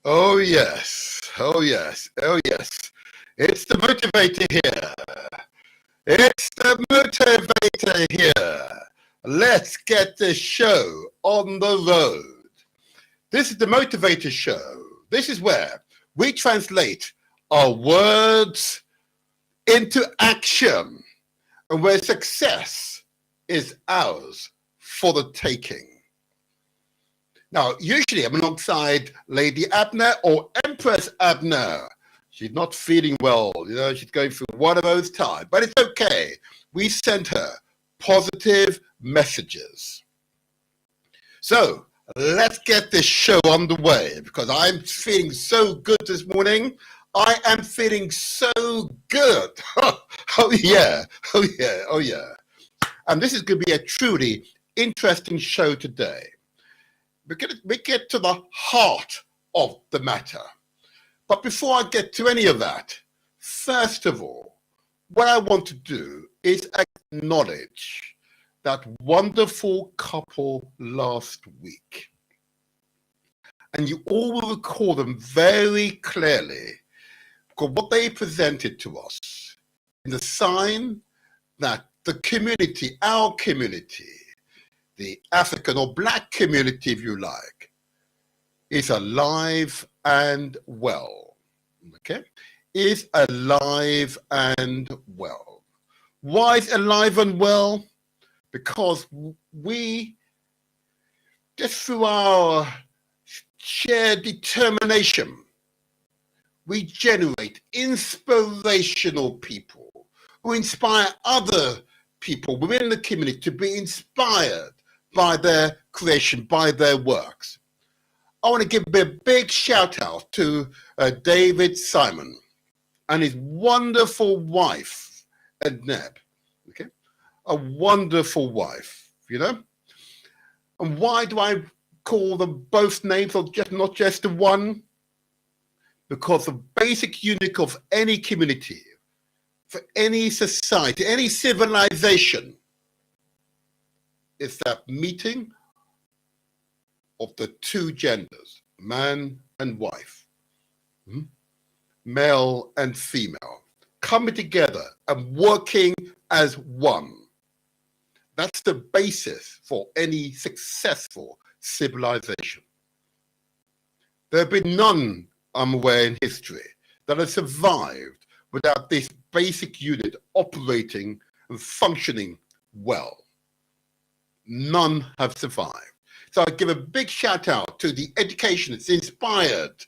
Oh, yes. Oh, yes. Oh, yes. It's the motivator here. It's the motivator here. Let's get this show on the road. This is the motivator show. This is where we translate our words into action and where success is ours for the taking. Now, usually I'm alongside Lady Abner or Empress Abner. She's not feeling well, she's going through one of those times, but it's okay. We send her positive messages. So let's get this show on the way because I'm feeling so good this morning. I am feeling so good. Oh yeah, oh yeah, oh yeah. And this is going to be a truly interesting show today. We get to the heart of the matter. But before I get to any of that, first of all, what I want to do is acknowledge that wonderful couple last week. And you all will recall them very clearly because what they presented to us in the sign that the community, our community, the African or Black community, if you like, is alive and well, okay? Is alive and well. Why is alive and well? Because we, just through our shared determination, we generate inspirational people who inspire other people within the community to be inspired by their creation, by their works. I want to give a big shout out to David Simon and his wonderful wife, Neb. Okay, a wonderful wife, And why do I call them both names or not just the one? Because the basic unit of any community, for any society, any civilization, is that meeting of the two genders, man and wife, male and female, coming together and working as one. That's the basis for any successful civilization. There have been none, I'm aware, in history that have survived without this basic unit operating and functioning well. None have survived. So I give a big shout out to the educationist, inspired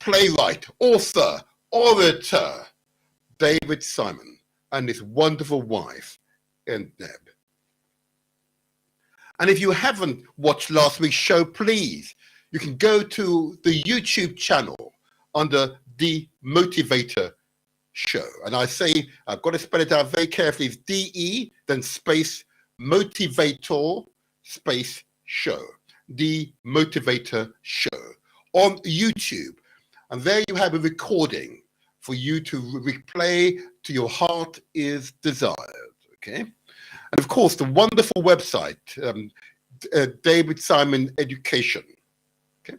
playwright, author, orator, David Simon, and his wonderful wife, Neb. And if you haven't watched last week's show, please, you can go to the YouTube channel under The Motivator Show. And I say, I've got to spell it out very carefully, it's DE, then space, Motivator, space, show. The Motivator Show on YouTube. And there you have a recording for you to replay to your heart is desired, okay? And of course, the wonderful website, David Simon Education, okay?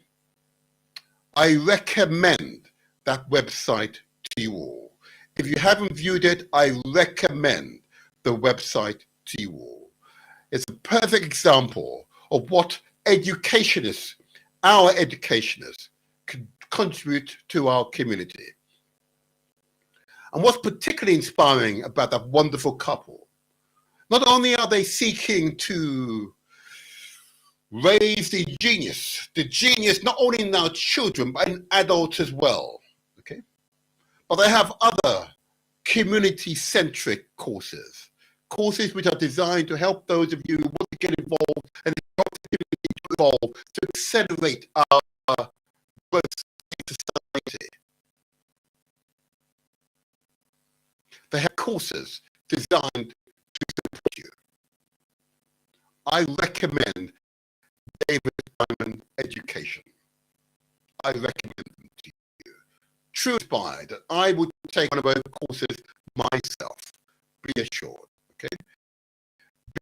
I recommend that website to you all. If you haven't viewed it, I recommend the website to you all. It's a perfect example of what educationists, our educationists, can contribute to our community. And what's particularly inspiring about that wonderful couple, not only are they seeking to raise the genius not only in our children, but in adults as well, okay? But they have other community-centric courses which are designed to help those of you who want to get involved and help the community to evolve, to accelerate our growth in society. They have courses designed to support you. I recommend David Simon Education. I recommend them to you. True inspired that I would take one of those courses myself. Be assured, okay?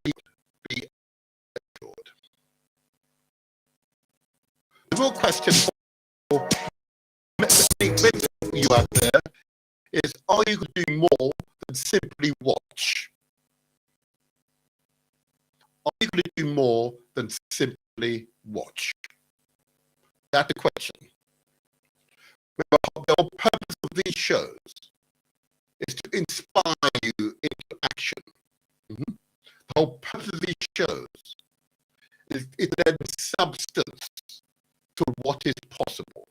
Be assured. The real question is, are you going to do more than simply watch? Are you going to do more than simply watch? That's the question. The whole purpose of these shows is to inspire you into action. The whole purpose of these shows is to add substance to what is possible.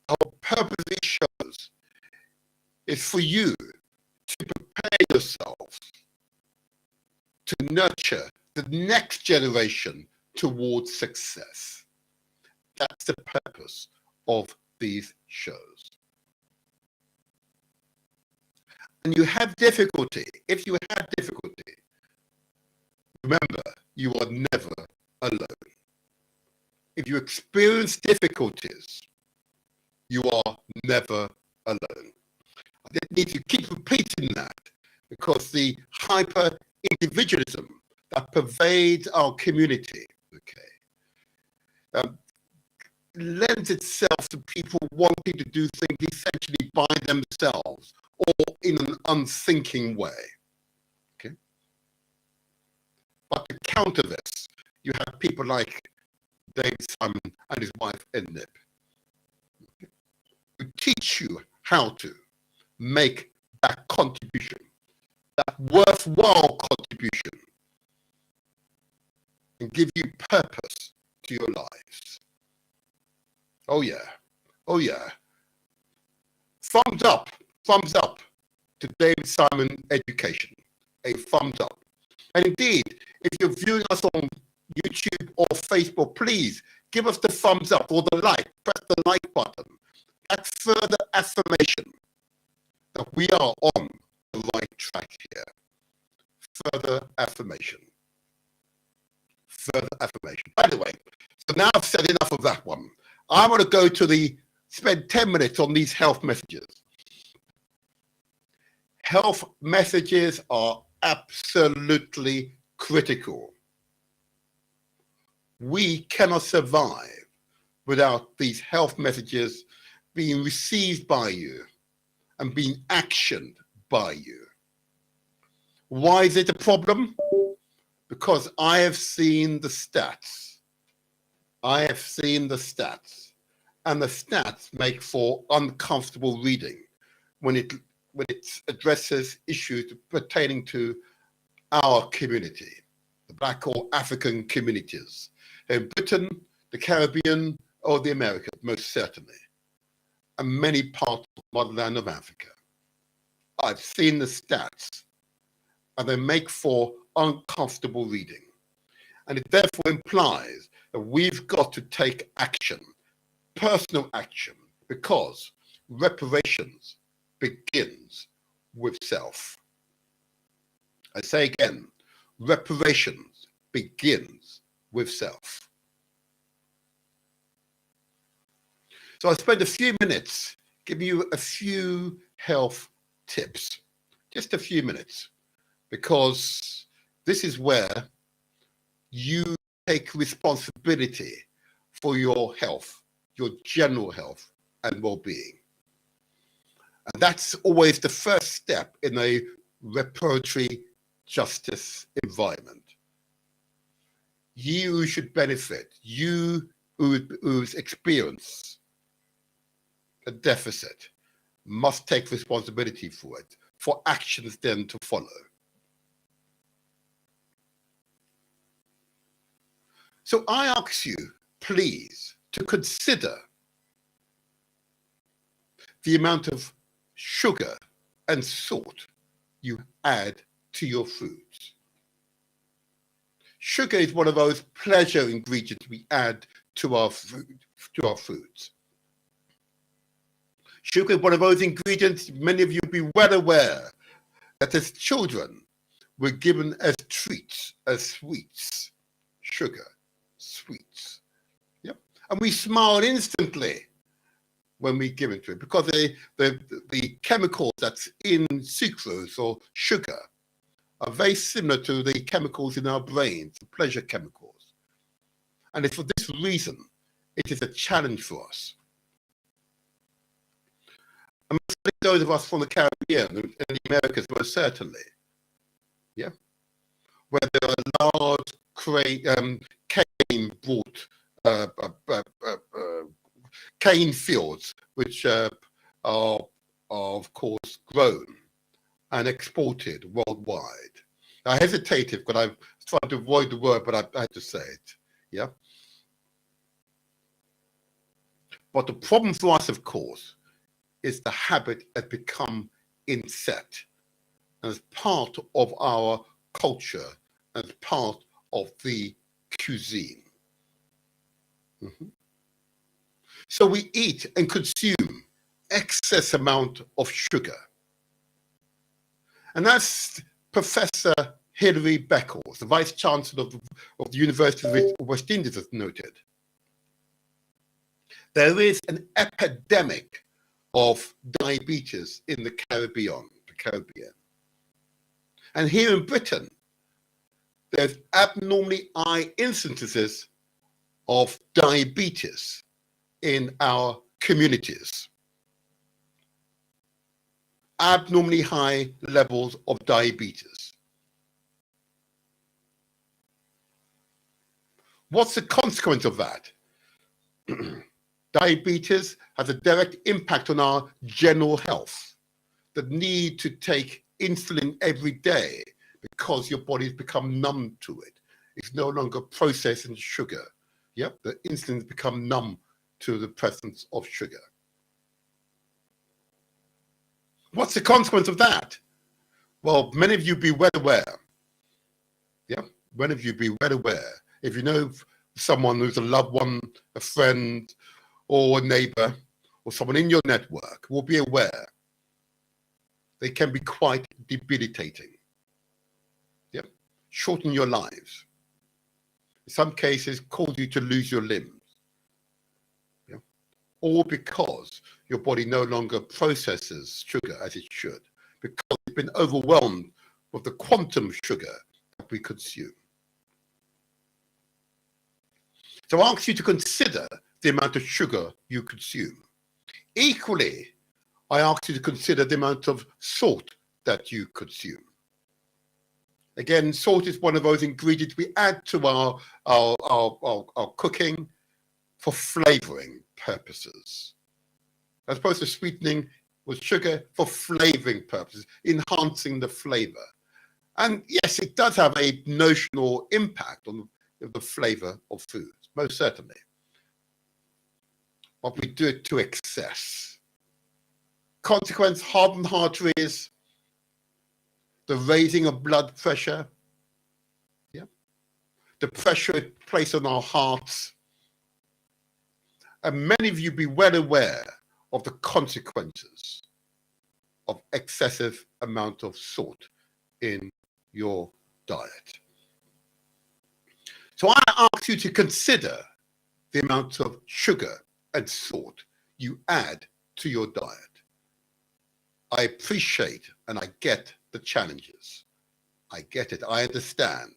The whole purpose of these shows is for you to prepare yourself to nurture the next generation towards success. That's the purpose of these shows. And you have difficulty. If you have difficulty, remember, you are never alone. If you experience difficulties, you are never alone. I need to keep repeating that because the hyper-individualism that pervades our community, lends itself to people wanting to do things essentially by themselves or in an unthinking way. Okay? But to counter this, you have people like David Simon and his wife Ednip, who teach you how to make that contribution, that worthwhile contribution, and give you purpose to your lives. Oh yeah, oh yeah. Thumbs up to David Simon Education. A thumbs up. And indeed, if you're viewing us on YouTube or Facebook, please give us the thumbs up or the like. Press the like button. That's further affirmation that we are on the right track here. Further affirmation. Further affirmation. By the way, so now I've said enough of that one. I want to go to spend 10 minutes on these health messages. Health messages are absolutely critical. We cannot survive without these health messages being received by you and being actioned by you. Why is it a problem? Because I have seen the stats. I have seen the stats, and the stats make for uncomfortable reading when it addresses issues pertaining to our community, the Black or African communities, in Britain, the Caribbean, or the Americas, most certainly, and many parts of the motherland of Africa. I've seen the stats, and they make for uncomfortable reading. And it therefore implies that we've got to take action, personal action, because reparations begins with self. I say again, reparations begins with self. So I'll spend a few minutes giving you a few health tips, just a few minutes, because this is where you take responsibility for your health, your general health and well-being. And that's always the first step in a reparatory justice environment. You who should benefit, you who's experienced a deficit, must take responsibility for it, for actions then to follow. So I ask you, please, to consider the amount of sugar and salt you add to your foods. Sugar is one of those pleasure ingredients we add to our foods. Sugar is one of those ingredients many of you will be well aware that as children were given as treats, as sweets. Sugar, sweets. Yep. And we smile instantly when we give it to it because the chemicals that's in sucrose or sugar are very similar to the chemicals in our brains, the pleasure chemicals. And it's for this reason it is a challenge for us. And those of us from the Caribbean and the Americas, most certainly, yeah, where there are large cane brought cane fields, which are of course grown and exported worldwide. I hesitated, but I've tried to avoid the word, but I had to say it. Yeah. But the problem for us, of course, is the habit has become inset as part of our culture, as part of the cuisine. So we eat and consume excess amount of sugar. And that's Professor Hilary Beckles, the Vice Chancellor of the University of West Indies, has noted. There is an epidemic of diabetes in the Caribbean. And here in Britain, there's abnormally high incidences of diabetes in our communities. Abnormally high levels of diabetes. What's the consequence of that? Diabetes has a direct impact on our general health. The need to take insulin every day because your body's become numb to it. It's no longer processing sugar. Yep, the insulin's become numb to the presence of sugar. What's the consequence of that? Well, many of you be well aware. Yeah, many of you be well aware. If you know someone who's a loved one, a friend, or a neighbor, or someone in your network, will be aware they can be quite debilitating. Yeah, shorten your lives. In some cases, cause you to lose your limbs. Yeah, all because your body no longer processes sugar as it should, because it's been overwhelmed with the quantum of sugar that we consume. So I ask you to consider the amount of sugar you consume. Equally, I ask you to consider the amount of salt that you consume. Again, salt is one of those ingredients we add to our cooking for flavoring purposes, as opposed to sweetening with sugar for flavoring purposes, enhancing the flavor. And yes, it does have a notional impact on the flavor of foods, most certainly. But we do it to excess. Consequence, hardened arteries, the raising of blood pressure, yeah, the pressure it places on our hearts. And many of you be well aware of the consequences of excessive amount of salt in your diet. So I ask you to consider the amount of sugar and salt you add to your diet. I appreciate and I get the challenges. I get it. I understand.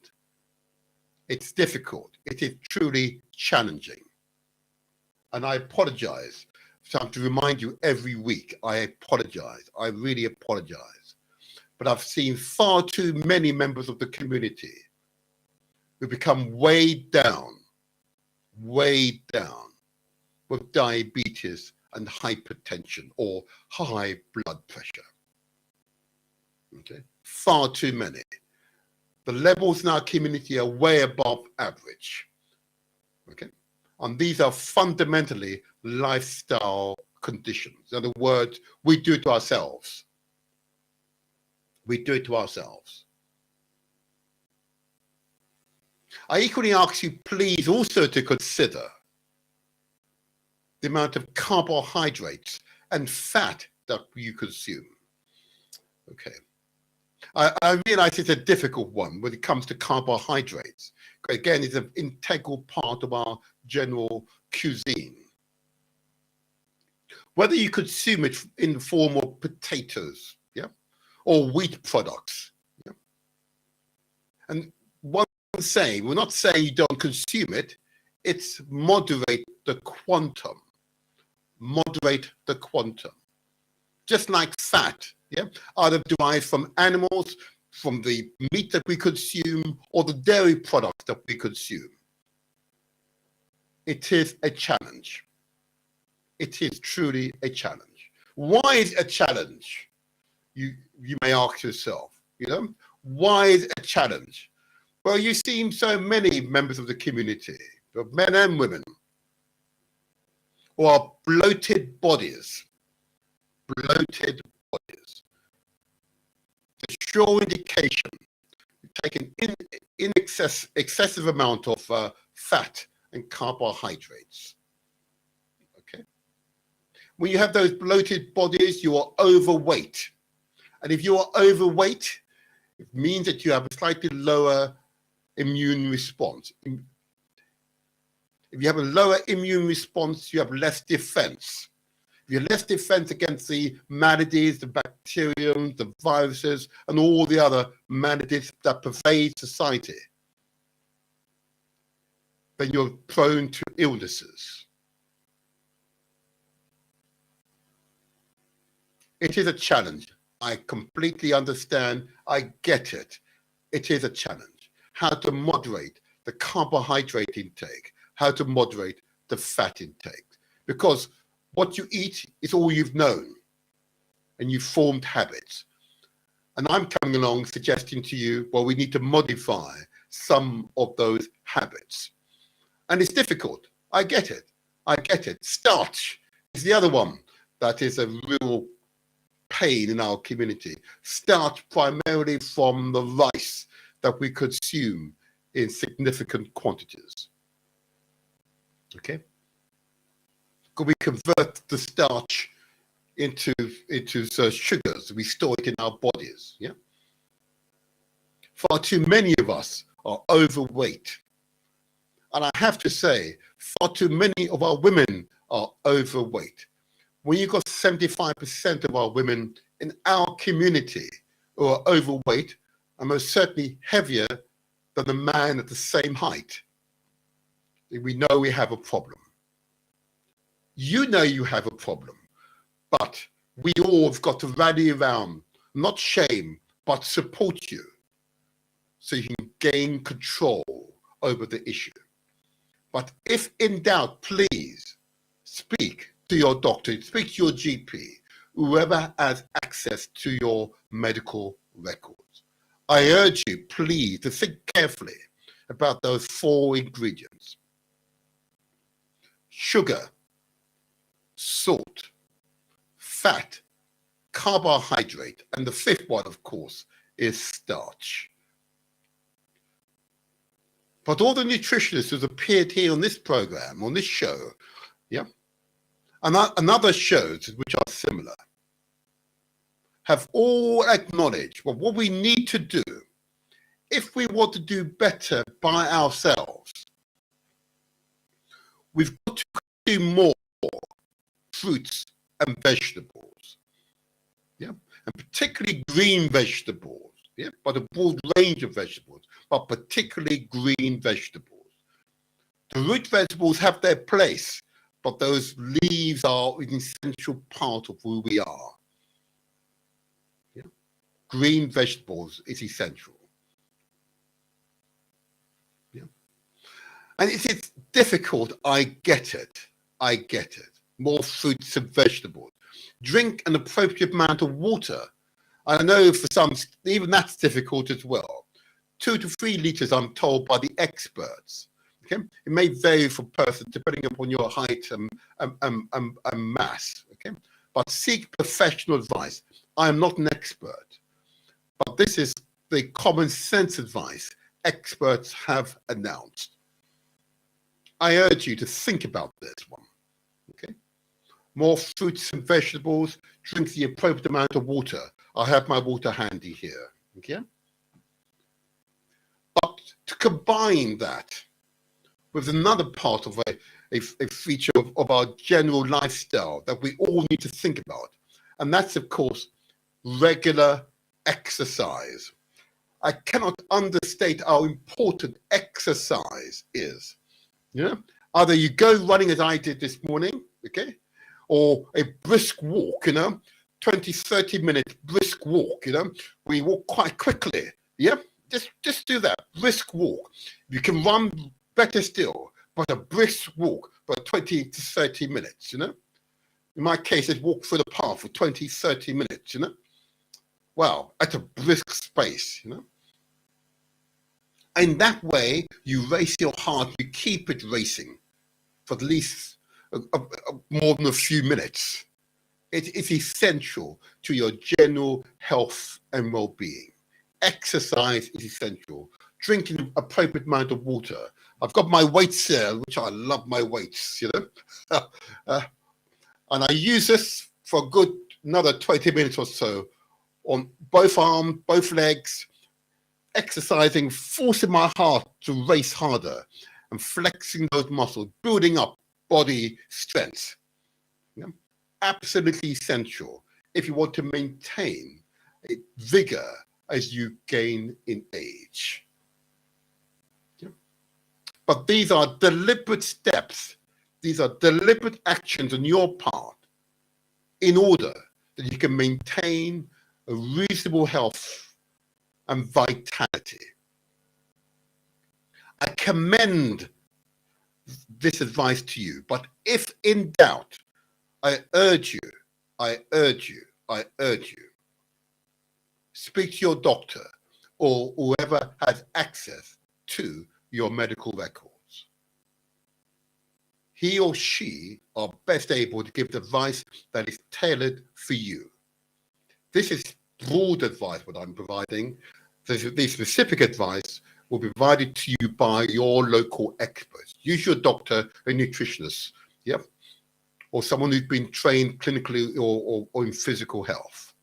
It's difficult. It is truly challenging. And I apologize. So I have to remind you every week, I apologize. I really apologize. But I've seen far too many members of the community who become weighed down with diabetes and hypertension or high blood pressure. Okay, far too many. The levels in our community are way above average. Okay, and these are fundamentally lifestyle conditions. In other words, we do it to ourselves. We do it to ourselves. I equally ask you, please, also to consider the amount of carbohydrates and fat that you consume. Okay. I realize it's a difficult one when it comes to carbohydrates. Again, it's an integral part of our general cuisine. Whether you consume it in the form of potatoes, yeah, or wheat products, yeah. And one saying, we're not saying you don't consume it, it's moderate the quantum. Moderate the quantum. just like fat, yeah, either derived from animals, from the meat that we consume, or the dairy products that we consume. It is a challenge. It is truly a challenge. Why is it a challenge? You may ask yourself, why is it a challenge? Well, you've seen so many members of the community, of men and women, who are bloated bodies. Bloated bodies. The sure indication you take an excessive amount of fat and carbohydrates. Okay. When you have those bloated bodies, you are overweight. And if you are overweight, it means that you have a slightly lower immune response. If you have a lower immune response, you have less defense. If you have less defense against the maladies, the bacterium, the viruses, and all the other maladies that pervade society, then you're prone to illnesses. It is a challenge. I completely understand. I get it. It is a challenge. How to moderate the carbohydrate intake, how to moderate the fat intake. Because what you eat is all you've known, and you've formed habits. And I'm coming along suggesting to you, well, we need to modify some of those habits. And it's difficult. I get it. I get it. Starch is the other one that is a real pain in our community. Starch primarily from the rice that we consume in significant quantities. Okay? Could we convert the starch into sugars? We store it in our bodies. Yeah. Far too many of us are overweight. And I have to say, far too many of our women are overweight. When you've got 75% of our women in our community who are overweight, and most certainly heavier than the man at the same height, we know we have a problem. You know you have a problem, but we all have got to rally around, not shame, but support you, so you can gain control over the issue. But if in doubt, please speak to your doctor, speak to your GP, whoever has access to your medical records. I urge you, please, to think carefully about those 4 ingredients: sugar, salt, fat, carbohydrate, and the 5th one, of course, is starch. But all the nutritionists who've appeared here on this program, on this show, yeah, and other shows which are similar, have all acknowledged, well, what we need to do, if we want to do better by ourselves, we've got to consume more fruits and vegetables, yeah, and particularly green vegetables, yeah, but a broad range of vegetables, but particularly green vegetables. The root vegetables have their place, but those leaves are an essential part of who we are. Yeah. Green vegetables is essential. Yeah. And it is difficult, I get it. I get it. More fruits and vegetables. Drink an appropriate amount of water. I know for some, even that's difficult as well. 2 to 3 liters, I'm told by the experts. Okay, it may vary from person depending upon your height and mass. Okay, but seek professional advice. I am not an expert, but this is the common sense advice experts have announced. I urge you to think about this one. Okay, more fruits and vegetables. Drink the appropriate amount of water. I have my water handy here. Okay, but to combine that with another part of a feature of our general lifestyle that we all need to think about. And that's, of course, regular exercise. I cannot understate how important exercise is. Yeah? Either you go running as I did this morning, okay, or a brisk walk, 20, 30-minute brisk walk, we walk quite quickly. Yeah, just do that, brisk walk. You can run, better still, but a brisk walk for 20 to 30 minutes, In my case, it's walk through the park for 20, 30 minutes, Wow, at a brisk space, In that way, you race your heart, you keep it racing for at least more than a few minutes. It's essential to your general health and well-being. Exercise is essential. Drinking an appropriate amount of water. I've got my weights here, which I love my weights, and I use this for a good another 20 minutes or so on both arms, both legs, exercising, forcing my heart to race harder and flexing those muscles, building up body strength. Absolutely essential if you want to maintain vigor as you gain in age. But these are deliberate steps. These are deliberate actions on your part in order that you can maintain a reasonable health and vitality. I commend this advice to you, but if in doubt, I urge you, speak to your doctor or whoever has access to your medical records. He or she are best able to give advice that is tailored for you. This is broad advice, what I'm providing. The specific advice will be provided to you by your local experts. Use your doctor, a nutritionist, or someone who's been trained clinically or in physical health.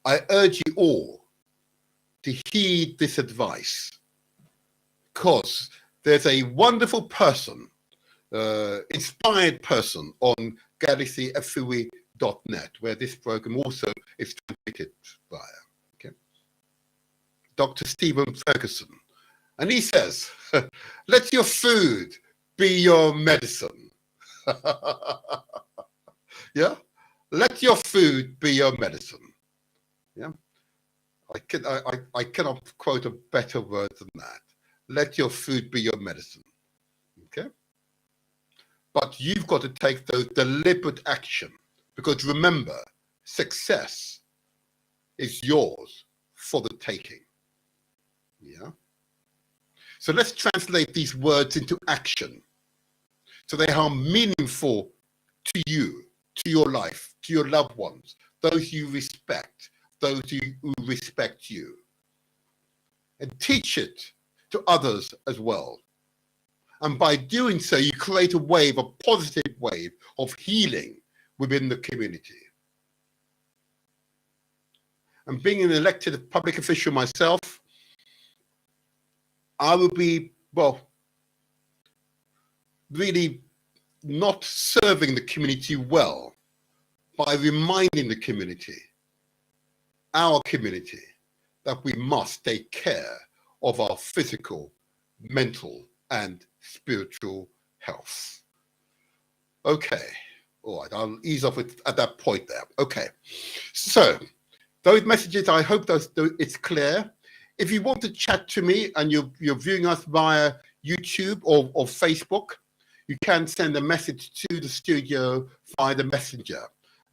I urge you all to heed this advice because there's a wonderful person, inspired person on galaxyfui.net where this program also is transmitted via. Dr. Stephen Ferguson. And he says, let your food be your medicine. Yeah? Let your food be your medicine. Yeah? I cannot quote a better word than that. Let your food be your medicine. Okay? But you've got to take those deliberate action because remember, success is yours for the taking. Yeah. So let's translate these words into action so they are meaningful to you, to your life, to your loved ones, those you respect, those who respect you. And teach it to others as well. And by doing so, you create a wave, a positive wave of healing within the community. And being an elected public official myself, I will be, really not serving the community well by reminding the community, our community, that we must take care of our physical, mental, and spiritual health. Okay, all right, I'll ease off at that point there. Okay, so those messages, I hope it's clear. If you want to chat to me and you're viewing us via YouTube or Facebook, you can send a message to the studio via the messenger.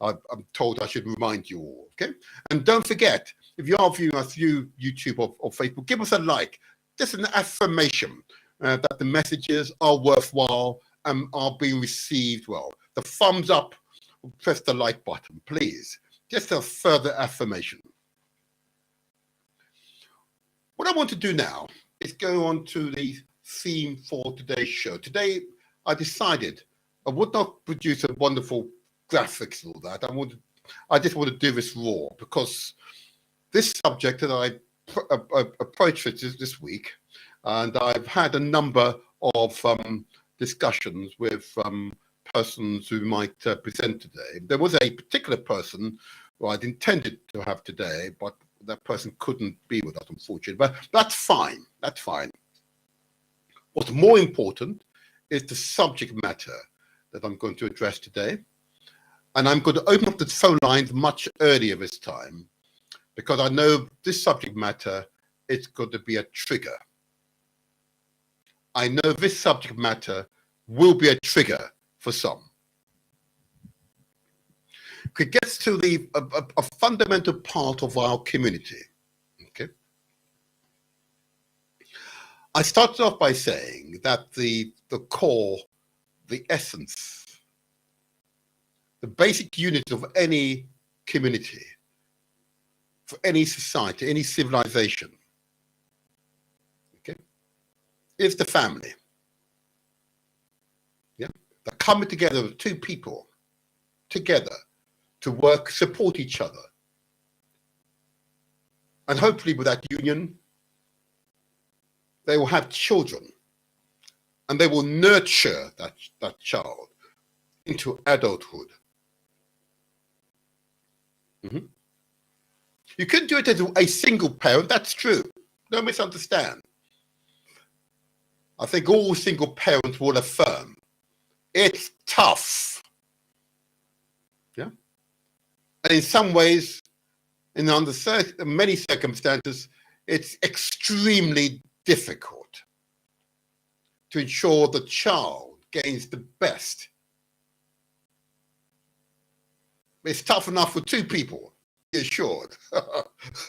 I'm told I should remind you all, okay? And don't forget, if you are viewing us through YouTube or Facebook, give us a like, just an affirmation that the messages are worthwhile and are being received well. The thumbs up, press the like button, please. Just a further affirmation. What I want to do now is go on to the theme for today's show. Today, I decided I would not produce a wonderful graphics and all that. I just want to do this raw because this subject that I approached this week, and I've had a number of discussions with persons who might present today. There was a particular person who I'd intended to have today, but that person couldn't be with us, unfortunately. But that's fine. That's fine. What's more important is the subject matter that I'm going to address today. And I'm going to open up the phone lines much earlier this time, because I know this subject matter is going to be a trigger. I know this subject matter will be a trigger for some. It gets to a fundamental part of our community. Okay. I started off by saying that the core, the essence, the basic unit of any community, for any society, any civilization, okay, is the family. Yeah, they're coming together, two people together to work, support each other, and hopefully with that union, they will have children, and they will nurture that child into adulthood. Mm-hmm. You couldn't do it as a single parent, that's true. Don't misunderstand. I think all single parents will affirm it's tough. Yeah. And in some ways, under many circumstances, it's extremely difficult to ensure the child gains the best. It's tough enough for two people, be assured.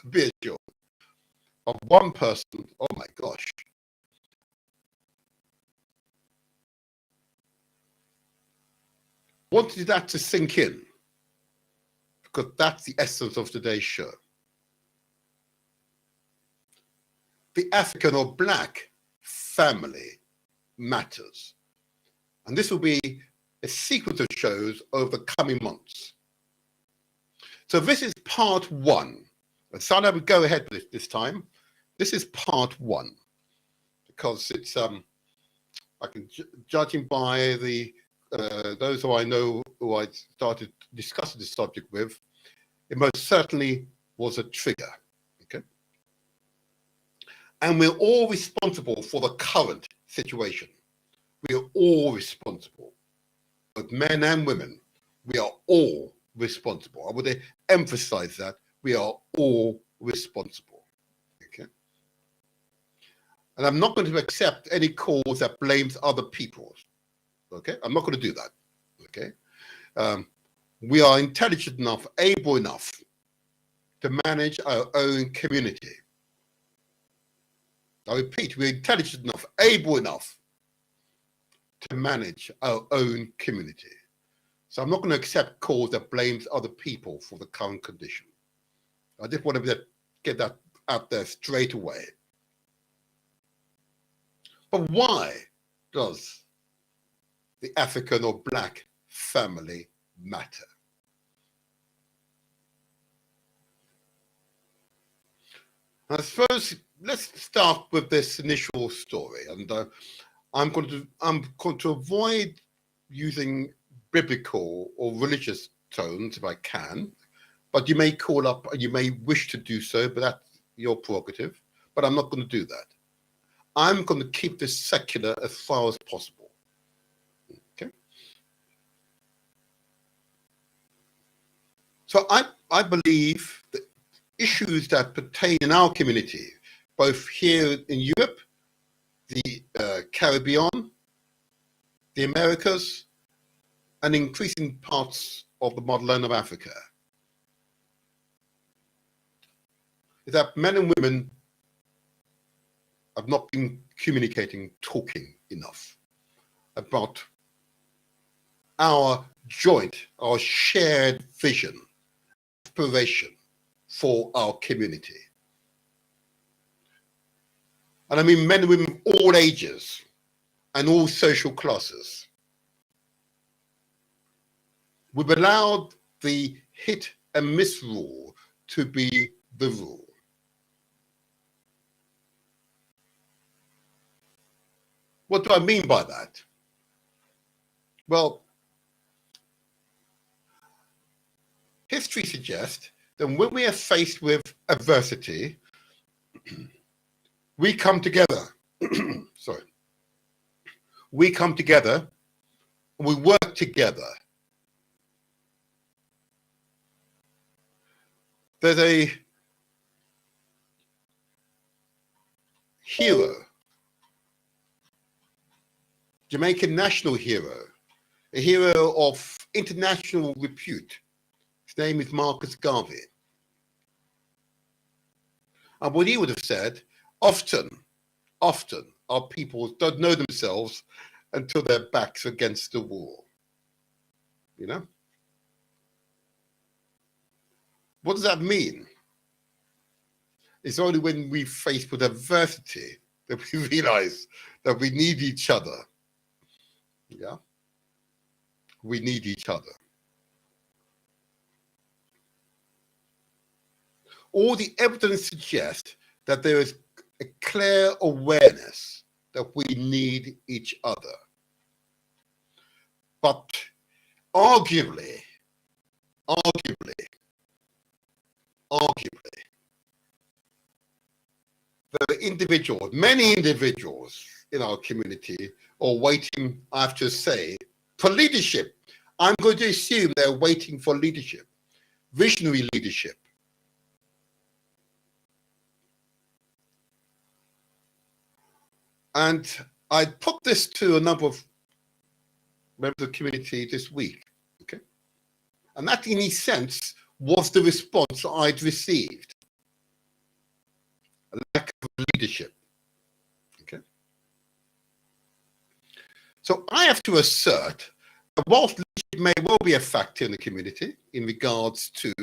Be assured. Of one person, oh my gosh. Wanted that to sink in, because that's the essence of today's show. The African or Black family matters. And this will be a sequence of shows over the coming months. So this is part one. And so I would go ahead with this time. This is part one, because it's, I can, judging by the, those who I know who I started discussing this subject with, it most certainly was a trigger, okay? And we're all responsible for the current situation. We are all responsible, both men and women. We are all responsible. I would emphasize that we are all responsible, okay? And I'm not going to accept any cause that blames other people. Okay, I'm not going to do that. Okay, we are intelligent enough, able enough to manage our own community. I repeat, we're intelligent enough, able enough to manage our own community. So I'm not going to accept cause that blames other people for the current condition. I just want to get that out there straight away. But why does the African or Black family matter? I suppose let's start with this initial story, and I'm going to avoid using biblical or religious tones if I can, but you may call up, you may wish to do so, but that's your prerogative. But I'm not going to do that. I'm going to keep this secular as far as possible. So I believe that issues that pertain in our community, both here in Europe, the Caribbean, the Americas, and increasing parts of the motherland of Africa, is that men and women have not been communicating, talking enough about our joint, our shared vision, aspiration for our community. And I mean men and women of all ages and all social classes. We've allowed the hit and miss rule to be the rule. What do I mean by that? Well, history suggests that when we are faced with adversity, we come together. Sorry. We come together and we work together There's a hero, Jamaican national hero, a hero of international repute. His name is Marcus Garvey. And what he would have said, often our people don't know themselves until their backs are against the wall. You know? What does that mean? It's only when we're faced with adversity that we realize that we need each other. Yeah? We need each other. All the evidence suggests that there is a clear awareness that we need each other. But arguably, there are individuals, many individuals in our community are waiting, I have to say, for leadership. I'm going to assume they're waiting for leadership, visionary leadership. And I put this to a number of members of the community this week, okay? And that, in a sense, was the response I'd received. A lack of leadership, okay? So I have to assert that whilst leadership may well be a factor in the community in regards to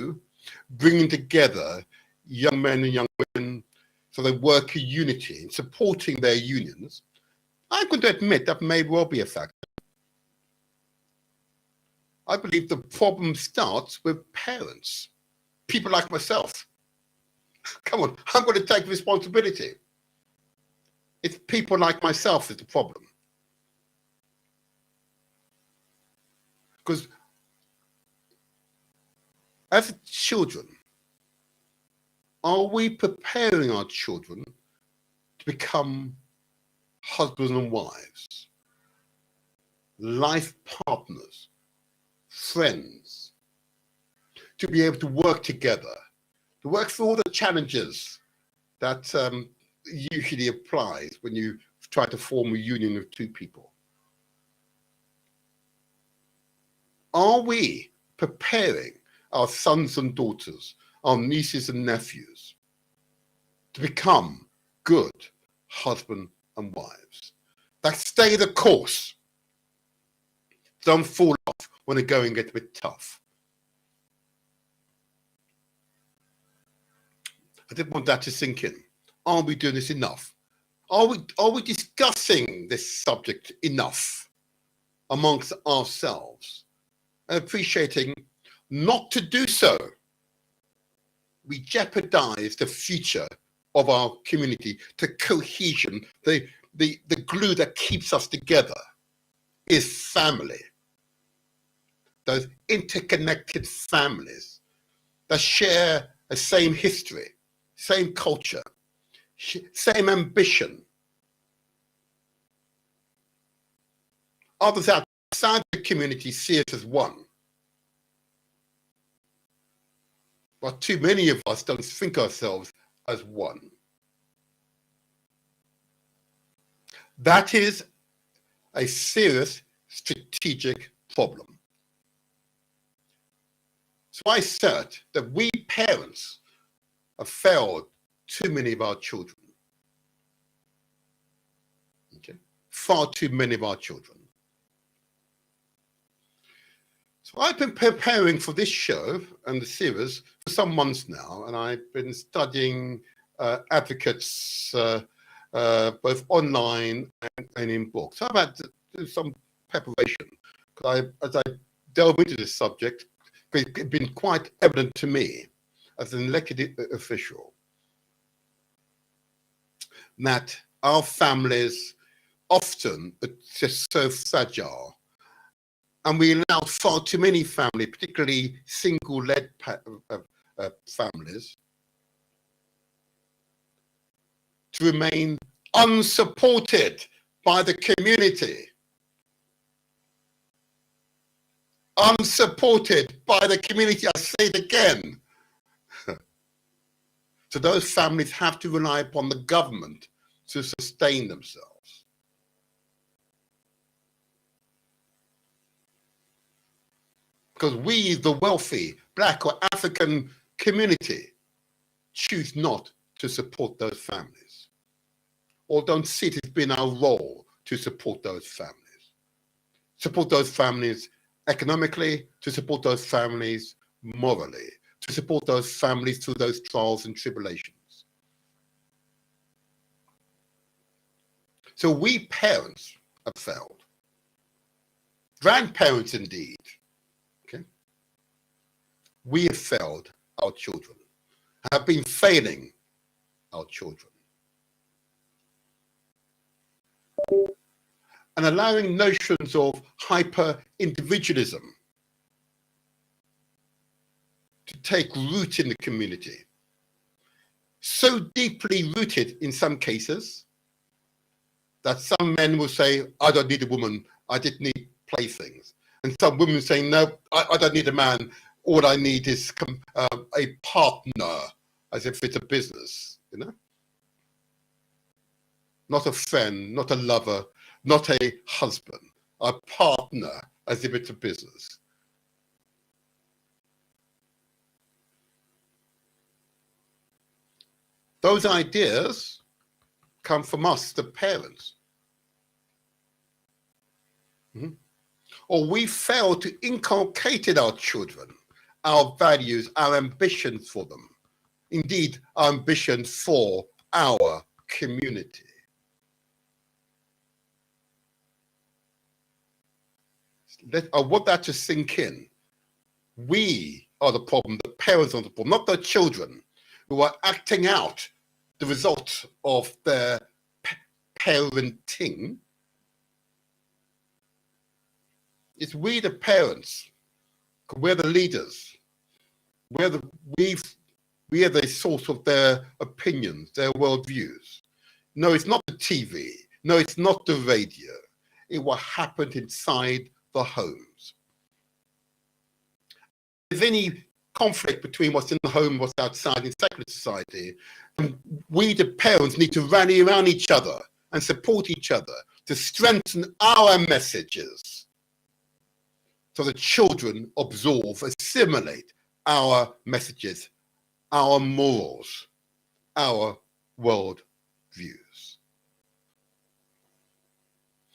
bringing together young men and young women so they work in unity and supporting their unions, I'm going to admit that may well be a factor. I believe the problem starts with parents, people like myself. Come on, I'm going to take responsibility. It's people like myself is the problem. Because as children, are we preparing our children to become husbands and wives, life partners, friends, to be able to work together, to work through all the challenges that usually applies when you try to form a union of two people? Are we preparing our sons and daughters, our nieces and nephews, to become good husband and wives that stay the course, don't fall off when the going gets a bit tough? I didn't want that to sink in. Are we doing this enough? Are we discussing this subject enough amongst ourselves and appreciating not to do so? We jeopardize the future of our community, the cohesion, the glue that keeps us together is family. Those interconnected families that share the same history, same culture, same ambition. Others outside the community see us as one. But too many of us don't think ourselves as one. That is a serious strategic problem. So I assert that we parents have failed too many of our children. Okay? Far too many of our children. So I've been preparing for this show and the series for some months now, and I've been studying advocates both online and in books. So I've had to do some preparation. As I delve into this subject, it's been quite evident to me as an elected official that our families often are just so fragile. And we allow far too many families, particularly single-led families, to remain unsupported by the community. Unsupported by the community, I say it again. So those families have to rely upon the government to sustain themselves. Because we, the wealthy Black or African community, choose not to support those families, or don't see it as being our role to support those families. Support those families economically, to support those families morally, to support those families through those trials and tribulations. So we parents have failed. Grandparents indeed. Okay? We have failed our children, have been failing our children. And allowing notions of hyper-individualism to take root in the community. So deeply rooted in some cases that some men will say, I don't need a woman, I just need playthings. And some women say, no, I don't need a man, all I need is a partner, as if it's a business, you know? Not a friend, not a lover, not a husband, a partner, as if it's a business. Those ideas come from us, the parents. Mm-hmm. Or we fail to inculcate in our children our values, our ambitions for them. Indeed, our ambitions for our community. I want that to sink in. We are the problem, the parents are the problem, not the children who are acting out the result of their parenting. It's we, the parents, we're the leaders, we are the source of their opinions, their worldviews. No, it's not the TV. No, it's not the radio. It's what happened inside the homes. If there's any conflict between what's in the home and what's outside in secular society, we, the parents, need to rally around each other and support each other to strengthen our messages so the children absorb, assimilate our messages, our morals, our world views.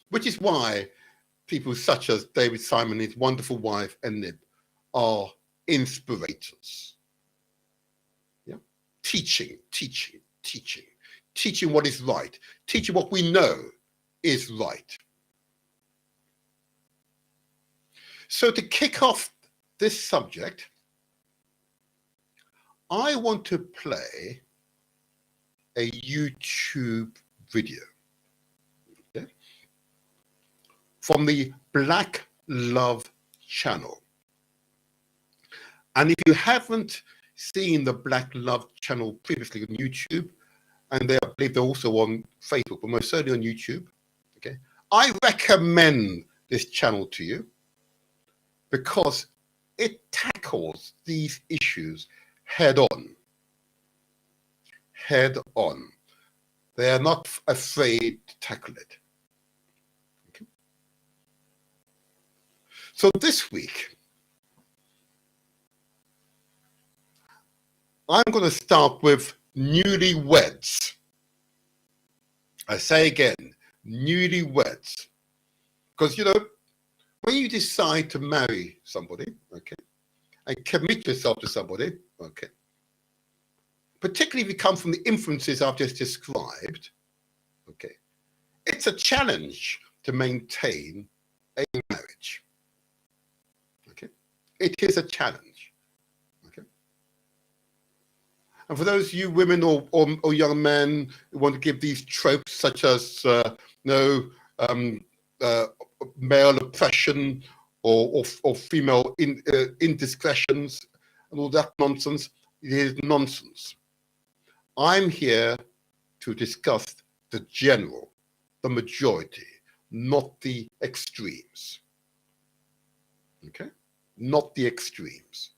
Which is why people such as David Simon and his wonderful wife, Enid, are inspirators. Yeah? Teaching what is right, teaching what we know is right. So to kick off this subject, I want to play a YouTube video, okay, from the Black Love channel. And if you haven't seen the Black Love channel previously on YouTube, and I believe they're also on Facebook, but most certainly on YouTube, okay, I recommend this channel to you because it tackles these issues head on. Head on. They are not afraid to tackle it. Okay. So this week, I'm going to start with newlyweds. I say again, newlyweds. Because, you know, when you decide to marry somebody, okay, and commit yourself to somebody, okay, particularly if you come from the influences I've just described, okay, it's a challenge to maintain a marriage. Okay, it is a challenge. Okay, and for those of you women or young men who want to give these tropes such as male oppression or female indiscretions and all that nonsense, it is nonsense. I'm here to discuss the general, the majority, not the extremes. Okay? Not the extremes.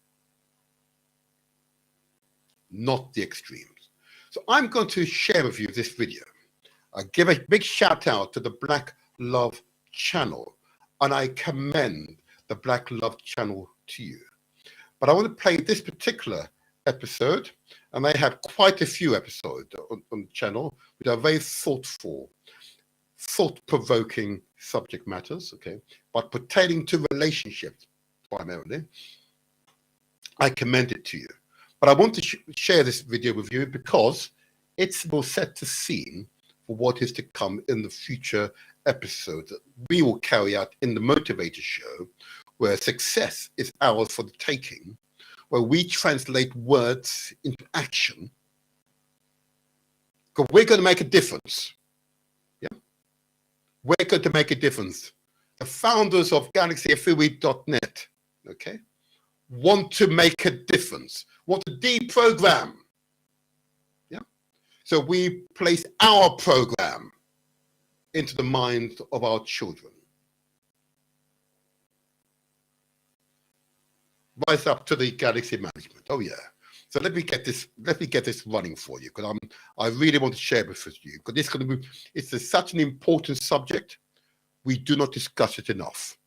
Not the extremes. So I'm going to share with you this video. I give a big shout out to the Black Love channel, and I commend the Black Love channel to you. But I want to play this particular episode, and they have quite a few episodes on the channel which are very thoughtful, thought-provoking subject matters, okay, but pertaining to relationships primarily. I commend it to you. But I want to share this video with you because it will set the scene for what is to come in the future episodes that we will carry out in the Motivator Show, where success is ours for the taking, where we translate words into action, because we're going to make a difference. Yeah, we're going to make a difference. The founders of GalaxyFreeway.net, okay, want to make a difference, want to deprogram. Yeah, so we place our program into the minds of our children. Rise up to the Galaxy management. Oh yeah. So let me get this running for you, because I really want to share this with you, because it's such an important subject. We do not discuss it enough.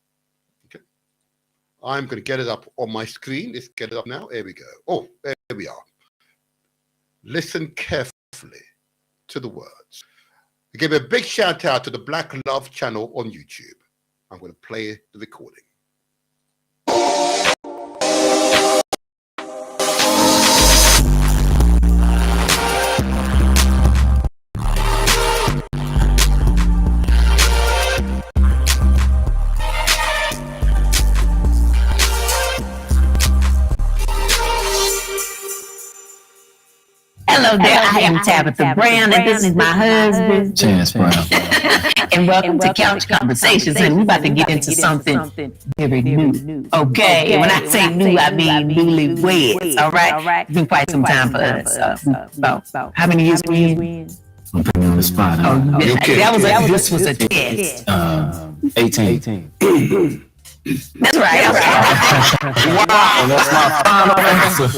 Okay. I'm going to get it up on my screen. Let's get it up now. There we go. Oh, there we are. Listen carefully to the words. I give a big shout out to the Black Love channel on YouTube. I'm going to play the recording. Hello there, I am Tabitha Brown, and this is my husband, Chance Brown. and welcome to Couch Conversations, and we're about to get into something very new. Okay, when I say new, I mean newlyweds, all right? It's been quite some time for us. About how many years we in? I'm putting you on the spot. Oh, this was a test. 18. That's right. Wow, that's my final answer.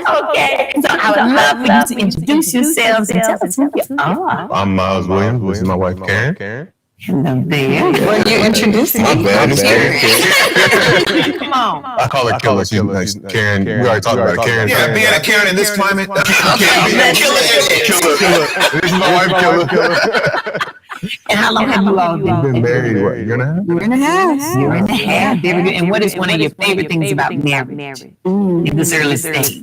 Okay, so I would love for you to introduce yourselves and tell us who you are. I'm Miles Williams. This is my wife, Karen. Hello there. Well, you introduced me. My bad. It's Karen. Come on. I call her Killer. She's nice. Karen. We already talked about Karen. Yeah, being a Karen in this climate. Killer. This is my wife, Killer. And how long have you all Been married, what, year and a half? Year and a half. Year and a half. Very good. And what is one of your favorite things about marriage in this early stage?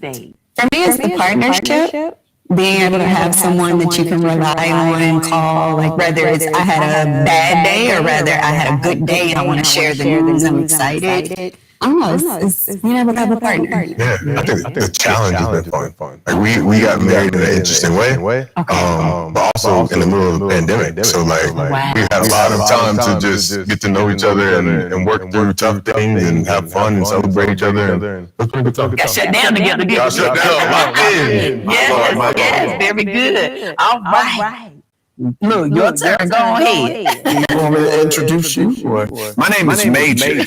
For me, it's the partnership. Being able to have someone that you can rely on and call, like whether it's I had a bad day or whether I had a good day and I want to share the news, I'm excited. It's being able to have a partner. Yeah, I think the challenge has been fun. Like we got married in an interesting way, but also in the middle of the pandemic. So like we had a lot of time to just get to know each other and work through tough things and have fun and celebrate each other. And it was pretty good time. Got shut down together. Got shut down. Locked in. Yes, very good. All right. Look, your turn. Go ahead. You want me to introduce you? My name is Major.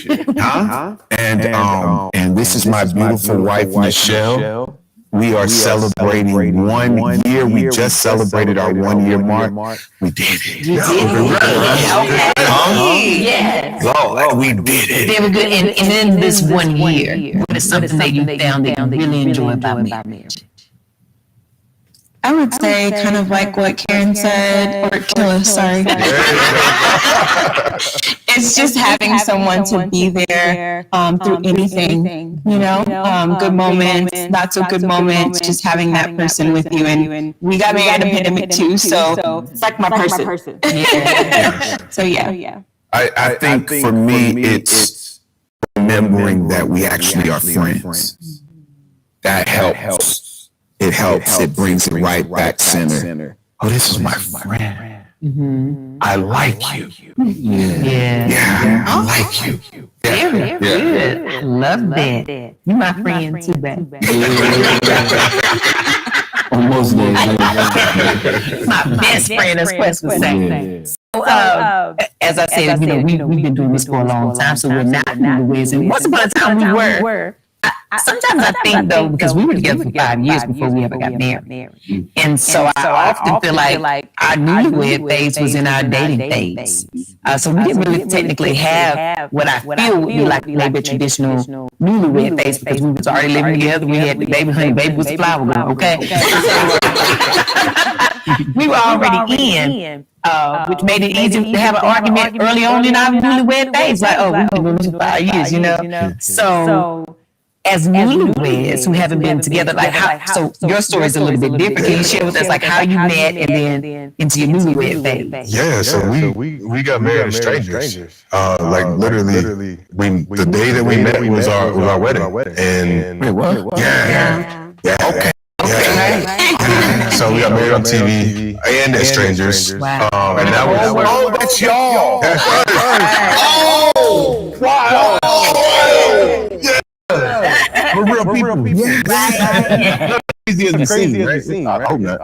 And this is my beautiful wife, Michelle. We are celebrating 1 year. We just celebrated our 1 year mark. We did it. Yes. Oh, we did it. Very good. And in this 1 year, what is something that you found that you really enjoy about marriage? I would say kind of like what Karen said, or Killa, sorry. It's just having someone to be there through anything, you know, good moments, not so good moments, just having that person with you. And we got married in a pandemic too, so it's like my person. So yeah. I think for me, it's remembering that we actually are friends. That helps. It helps. It brings it right back center. Oh, this is my friend. Mm-hmm. I like you. Yeah. I like you. Very good. I love that. You my friend too, babe. Almost there. My best friend, as Quest would say. So, as I said, we've been doing this for a long time, so we're not newlyweds. And once upon a time we were. sometimes I think though, because we were together for 5 years before we ever got married. And so I often feel like our newlywed phase was in our dating phase. So we didn't really technically have what I feel would be like a little bit traditional newlywed phase because we was already living together. We had the baby, honey, baby was the flower girl, okay? We were already in. Which made it easy to have an argument early on in our newlywed phase. Like, oh, we've been doing this for 5 years, you know? So, as newlyweds who haven't been together, like how, so your story is a little bit different. Can you share with us like how you met and then into your newlywed phase? Yeah, so we got married as strangers. Like literally, the day that we met was our wedding. And Wait, what? Yeah. Okay. Yeah. So we got married on TV and as strangers. Wow. And that was That's y'all. That's right. Oh, wow. Yeah. We're real people. Yeah. Crazy as the scene, right? I hope not.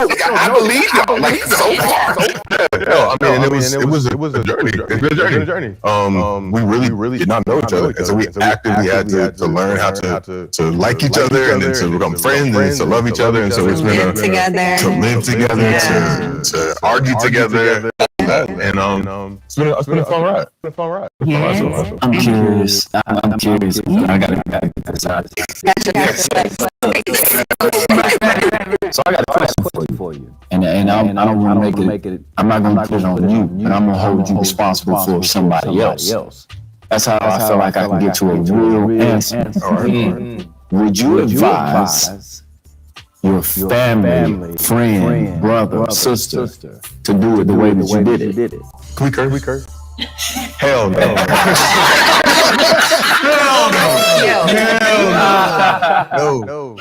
I believe y'all. Like so far. No, I mean, it was a journey. It's been a journey. We really did not know each other, and so we actively had to learn how to like each other, and then to become friends, and to love each other, and so it's been to live together, to argue together, and it's been a fun ride. Yeah. I'm curious. I gotta get this out. So I got a question for you. And I don't want to make it. I'm not going to put it on you, but I'm going to hold you responsible for somebody else. That's how I feel like I can get to a real answer. Would you advise your family, friend, brother, sister to do it the way that you did it? Can we curse? Hell no. No.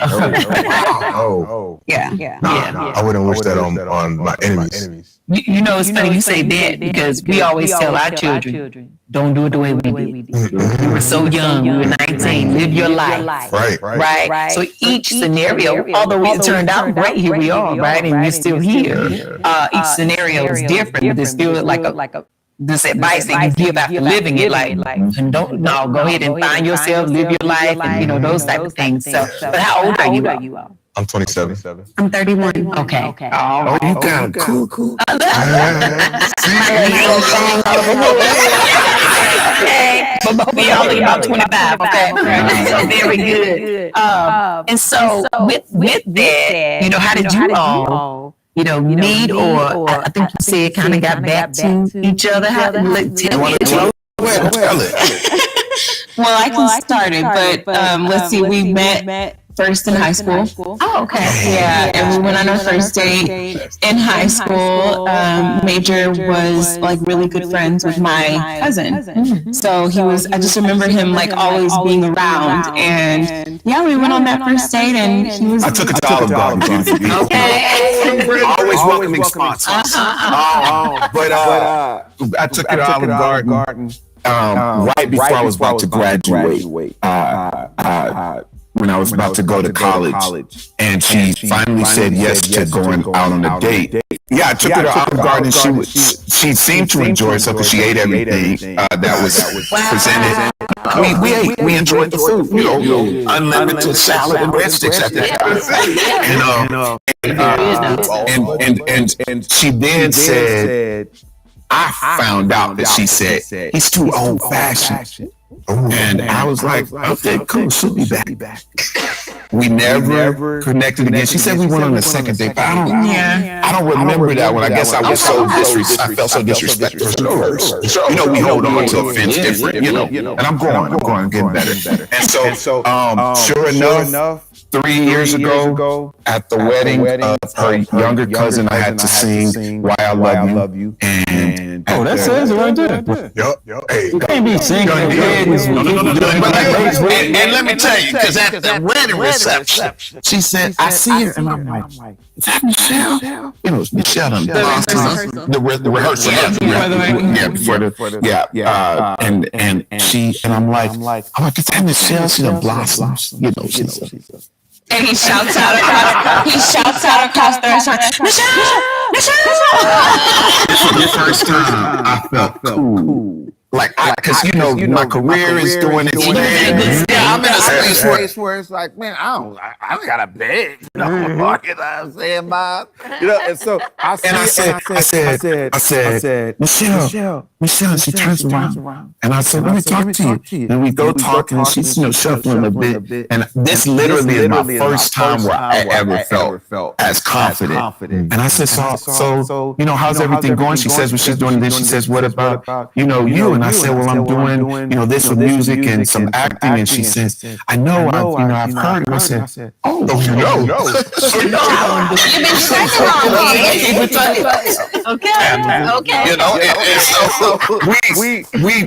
Yeah. I wouldn't wish that on my enemies. You know, it's funny you say that because we always tell our children, don't do it the way we did. We were so young, we were 19, live your life. Right. So each scenario, although it turned out great, here we are, right? And we're still here. Each scenario is different, but it's still like a this advice that you give after living it, like go ahead and find yourself, live your life, and those type of things. So, but how old are you all? I'm 27. I'm 31. Okay. Oh, you got it. Cool. But we all about 25. Okay. So very good. And so with that, how did you all meet, or I think you said kind of got back to each other? How did tell it. Well, I can start it, but let's see. We met first in high school. Oh, okay. Yeah, and we went on our first date in high school. Major was like really good friends with my cousin. So I just remember him like always being around. And yeah, we went on that first date and he was. I took it to Olive Garden. Okay. Always welcoming spots. But I took it to Olive Garden right before I was about to graduate. When I was about to go to college, and she finally said yes to going out on a date. Yeah, I took her to Olive Garden. She seemed to enjoy it because she ate everything that was presented. I mean, we enjoyed the food, unlimited salad and breadsticks at that time. And she then said, I found out that she said he's too old-fashioned. And I was like, okay, cool, she'll be back. We never connected again. She said we went on the second date, but I don't remember that one. I guess I felt so disrespectful to her. We hold on to offense different, and I'm getting better. And so, sure enough, 3 years ago, at the wedding of her younger cousin, I had to sing "Why I Love You." And that says it right there. Yup. Hey, you can't be singing on the weddings. And let me tell you, because at the wedding reception, she said, "I see her," and I'm like, "Is that Michelle?" It's Michelle. The rehearsal. And I'm like, "Is that Michelle? She done blossoms." And he shouts out across the restaurant, Michelle! For the first time, I felt cool. because my career is doing its thing. Yeah, I'm in a space where it's like, man, I don't got a bed. You know what I'm saying, Bob? And so I said, Michelle. She turns around, and I said, let me talk to you. And we go talking, and she's shuffling a bit. And this literally is my first time where I ever felt as confident. And I said, so how's everything going? She says, well, she's doing this. She says, what about you? And I said, well, I'm doing this with music and some acting. And she says, I know, I've heard. And I said, oh, you know. Okay.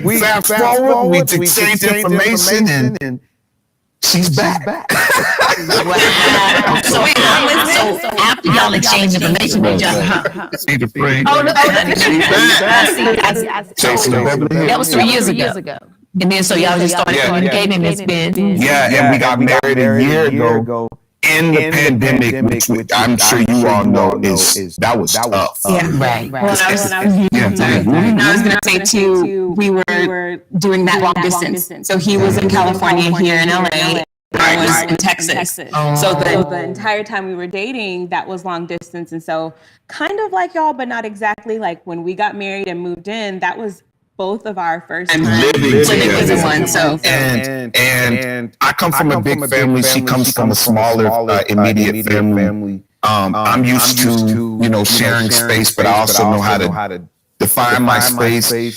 We fast forward, we exchange information, and she's back. So after y'all exchange information, they just that was 3 years ago. And then so y'all just started communicating, and it's been and we got married a year ago. In the pandemic, which I'm sure you all know that was tough. Yeah, right. I was going to say too, we were doing that long distance. So he was in California, here in LA. I was in Texas. So the entire time we were dating, that was long distance. And so kind of like y'all, but not exactly. Like when we got married and moved in, that was both of our first time living as one. So and I come from a big family. She comes from a smaller immediate family. I'm used to sharing space, but I also know how to define my space. She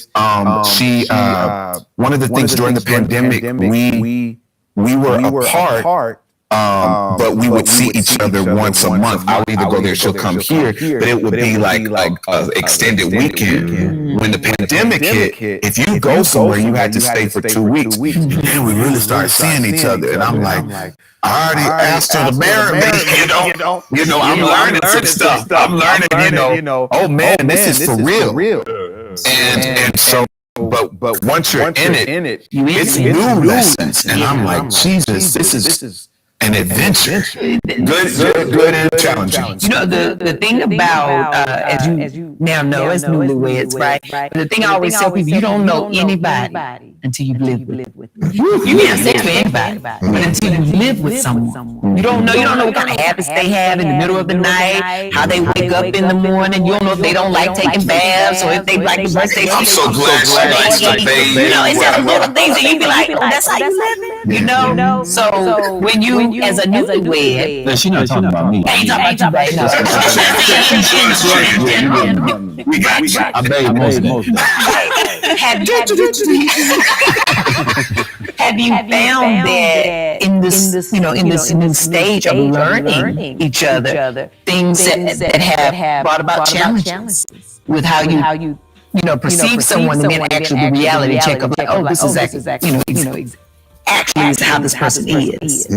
one of the things during the pandemic, we were apart. But we would see each other once a month. I would either go there, she'll come here, but it would be like an extended weekend. When the pandemic hit, if you go somewhere, you had to stay for 2 weeks. And then we really started seeing each other. And I'm like, I already asked her to marry me, I'm learning some stuff. I'm learning, oh man, this is for real. And so, but once you're in it, it's new lessons. And I'm like, Jesus, this is an adventure. Good and challenging. The thing about, as you now know, as newlyweds, right? The thing I always tell people, you don't know anybody until you live with them. You can't say to anybody, but until you live with someone. You don't know what kind of habits they have in the middle of the night, how they wake up in the morning. You don't know if they don't like taking baths or if they like to brush their teeth. I'm so glad she likes to bathe. It's just little things that you be like, oh, that's how you live. So when you as a newlywed, She's not talking about me. I ain't talking about you, baby. We got you. I bathe most of them. Have you found that in this new stage of learning each other, things that have brought about challenges with how you perceive someone, and then actually the reality check of like, oh, this is actually actually is how this person is.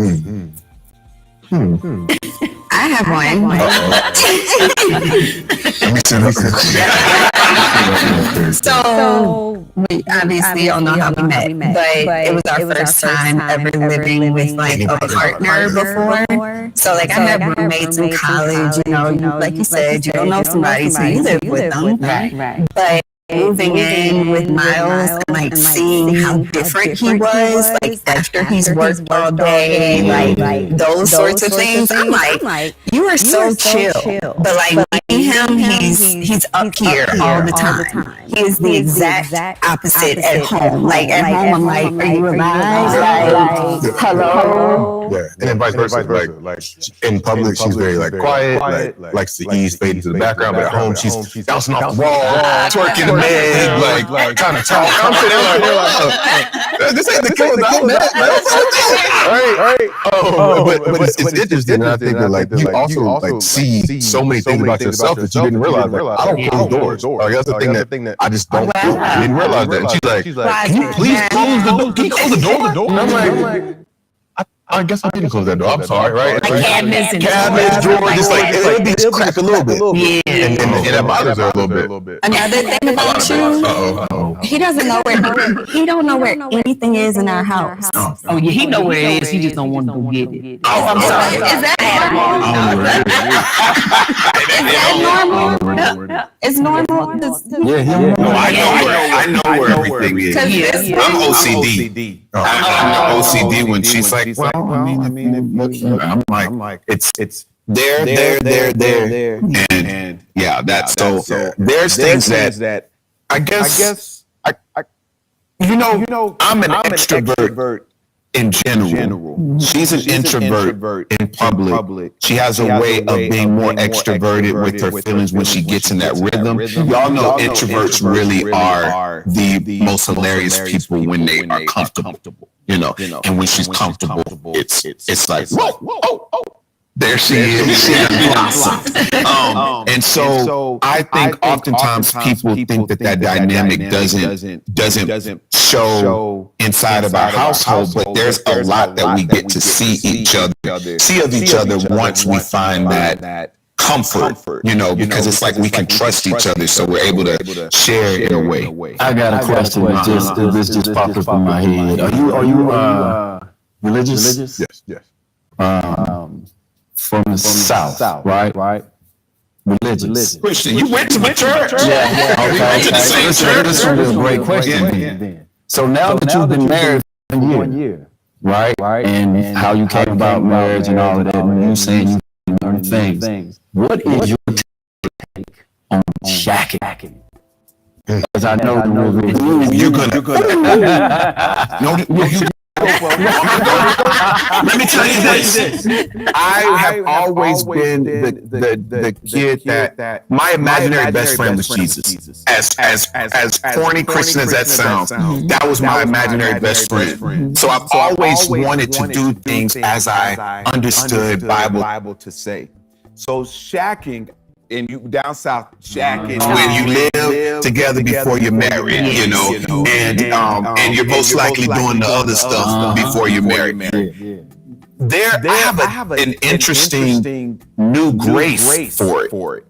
I have one. So we obviously all know how we met, but it was our first time ever living with like a partner before. So like I had roommates in college, like you said, you don't know somebody, so you live with them. Right. But moving in with Miles and like seeing how different he was, like after he's worked all day, like those sorts of things. I'm like, you are so chill. But like meeting him, he's up here all the time. He is the exact opposite at home. Like at home, I'm like, are you alive? Like, hello. Yeah, and then vice versa. Like in public, she's very like quiet, like likes to ease, fade into the background. But at home, she's bouncing off the wall, twerking the bed, like trying to talk. I'm sitting there like, this ain't the killer dog, man. Right. But it's interesting, and I think that like you also like see so many things about yourself that you didn't realize. Like I don't close doors. Like that's the thing that I just don't. I didn't realize that. And she's like, can you please close the door? Can you close the door? And I'm like, I guess I didn't close that door. I'm sorry, right? Like cabinets and Drawers, just like it'll be just crack a little bit. Yeah. And that bothers her a little bit. Another thing about you, he doesn't know where he don't know where anything is in our house. Oh yeah, he know where it is. He just don't want to go get it. Oh, I'm sorry. Is that normal? It's normal. I know where everything is. I'm OCD. I'm OCD when she's like, well, I mean, I'm like, it's there, and yeah, that's so. There's things that I guess I I'm an extrovert in general. She's an introvert in public. She has a way of being more extroverted with her feelings when she gets in that rhythm. Y'all know introverts really are the most hilarious people when they are comfortable. You know, and when she's comfortable, it's like, whoa. There she is. She awesome. And so I think oftentimes people think that dynamic doesn't show inside of our household, but there's a lot that we get to see of each other once we find that comfort, because it's like we can trust each other, so we're able to share in a way. I got a question. This just popped up in my head. Are you religious? Yes. From the South, right? Religious. Christian, you went to my church. Yeah. We went to the same church. This would be a great question. So now that you've been married for 1 year, right? And how you came about marriage and all of that, and you saying you learned things. What is your take on shacking? Because I know you're gonna. No, let me tell you this. I have always been the kid that my imaginary best friend was Jesus. As corny Christian as that sounds, that was my imaginary best friend. So I've always wanted to do things as I understood Bible to say. So shacking. And you down south shacking when you live together before you're married, and you're most likely doing the other stuff before you're married. I have an interesting new grace for it.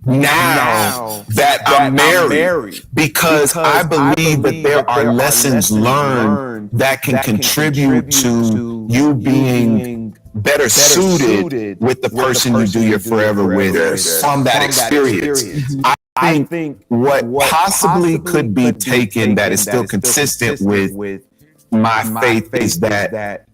Now that I'm married, because I believe that there are lessons learned that can contribute to you being better suited with the person you do your forever with from that experience. I think what possibly could be taken that is still consistent with my faith is that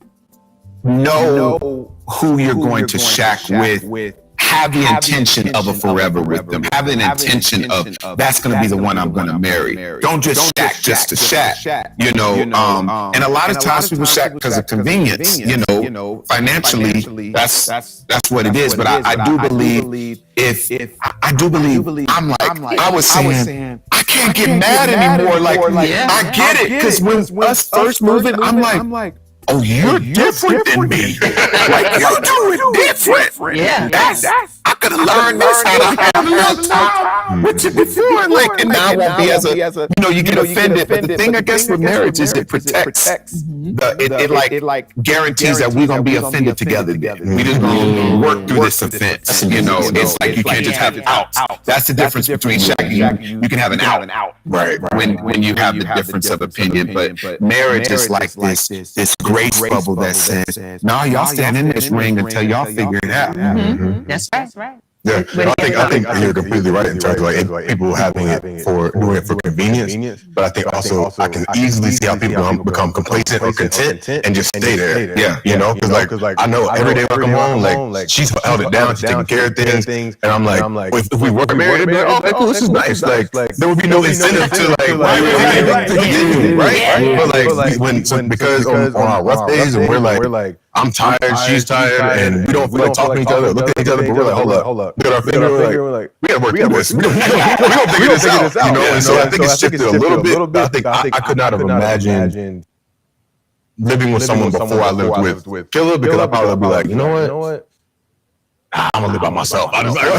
know who you're going to shack with. Have the intention of a forever with them. Have an intention of that's going to be the one I'm going to marry. Don't just shack just to shack, And a lot of times people shack because of convenience, financially, that's what it is. But I do believe I'm like, I was saying, I can't get mad anymore. Like, I get it. Because when us first moving, I'm like, oh, you're different than me. Like, you're doing different. Yeah. I could have learned this how to have a little time with you before. Like, and now I won't be as a, you get offended. But the thing, I guess, with marriage is it protects, it guarantees that we're going to be offended together. We just going to work through this offense. It's like you can't just have an out. That's the difference between shacking. You can have an out, right? When you have the difference of opinion. But marriage is like this grace bubble that says, "No, y'all stand in this ring until y'all figure it out." That's right. Yeah, I think you're completely right in terms of like people having it for doing it for convenience. But I think also I can easily see how people become complacent or content and just stay there. Yeah, because like I know every day I come home, like she's held it down, she's taking care of things, and I'm like, if we weren't married, they'd be like, oh, cool, this is nice. Like there would be no incentive to continue, right? But like because on our rough days and we're like. I'm tired, she's tired, and we don't feel like talking to each other, looking at each other, but we're like, hold up. Look at our finger, we're like, we gotta work through this. We don't figure this out, And so I think it's shifted a little bit, but I think I could not have imagined living with someone before I lived with Philip, because I probably would be like, you know what? I'm gonna live by myself. I ain't gonna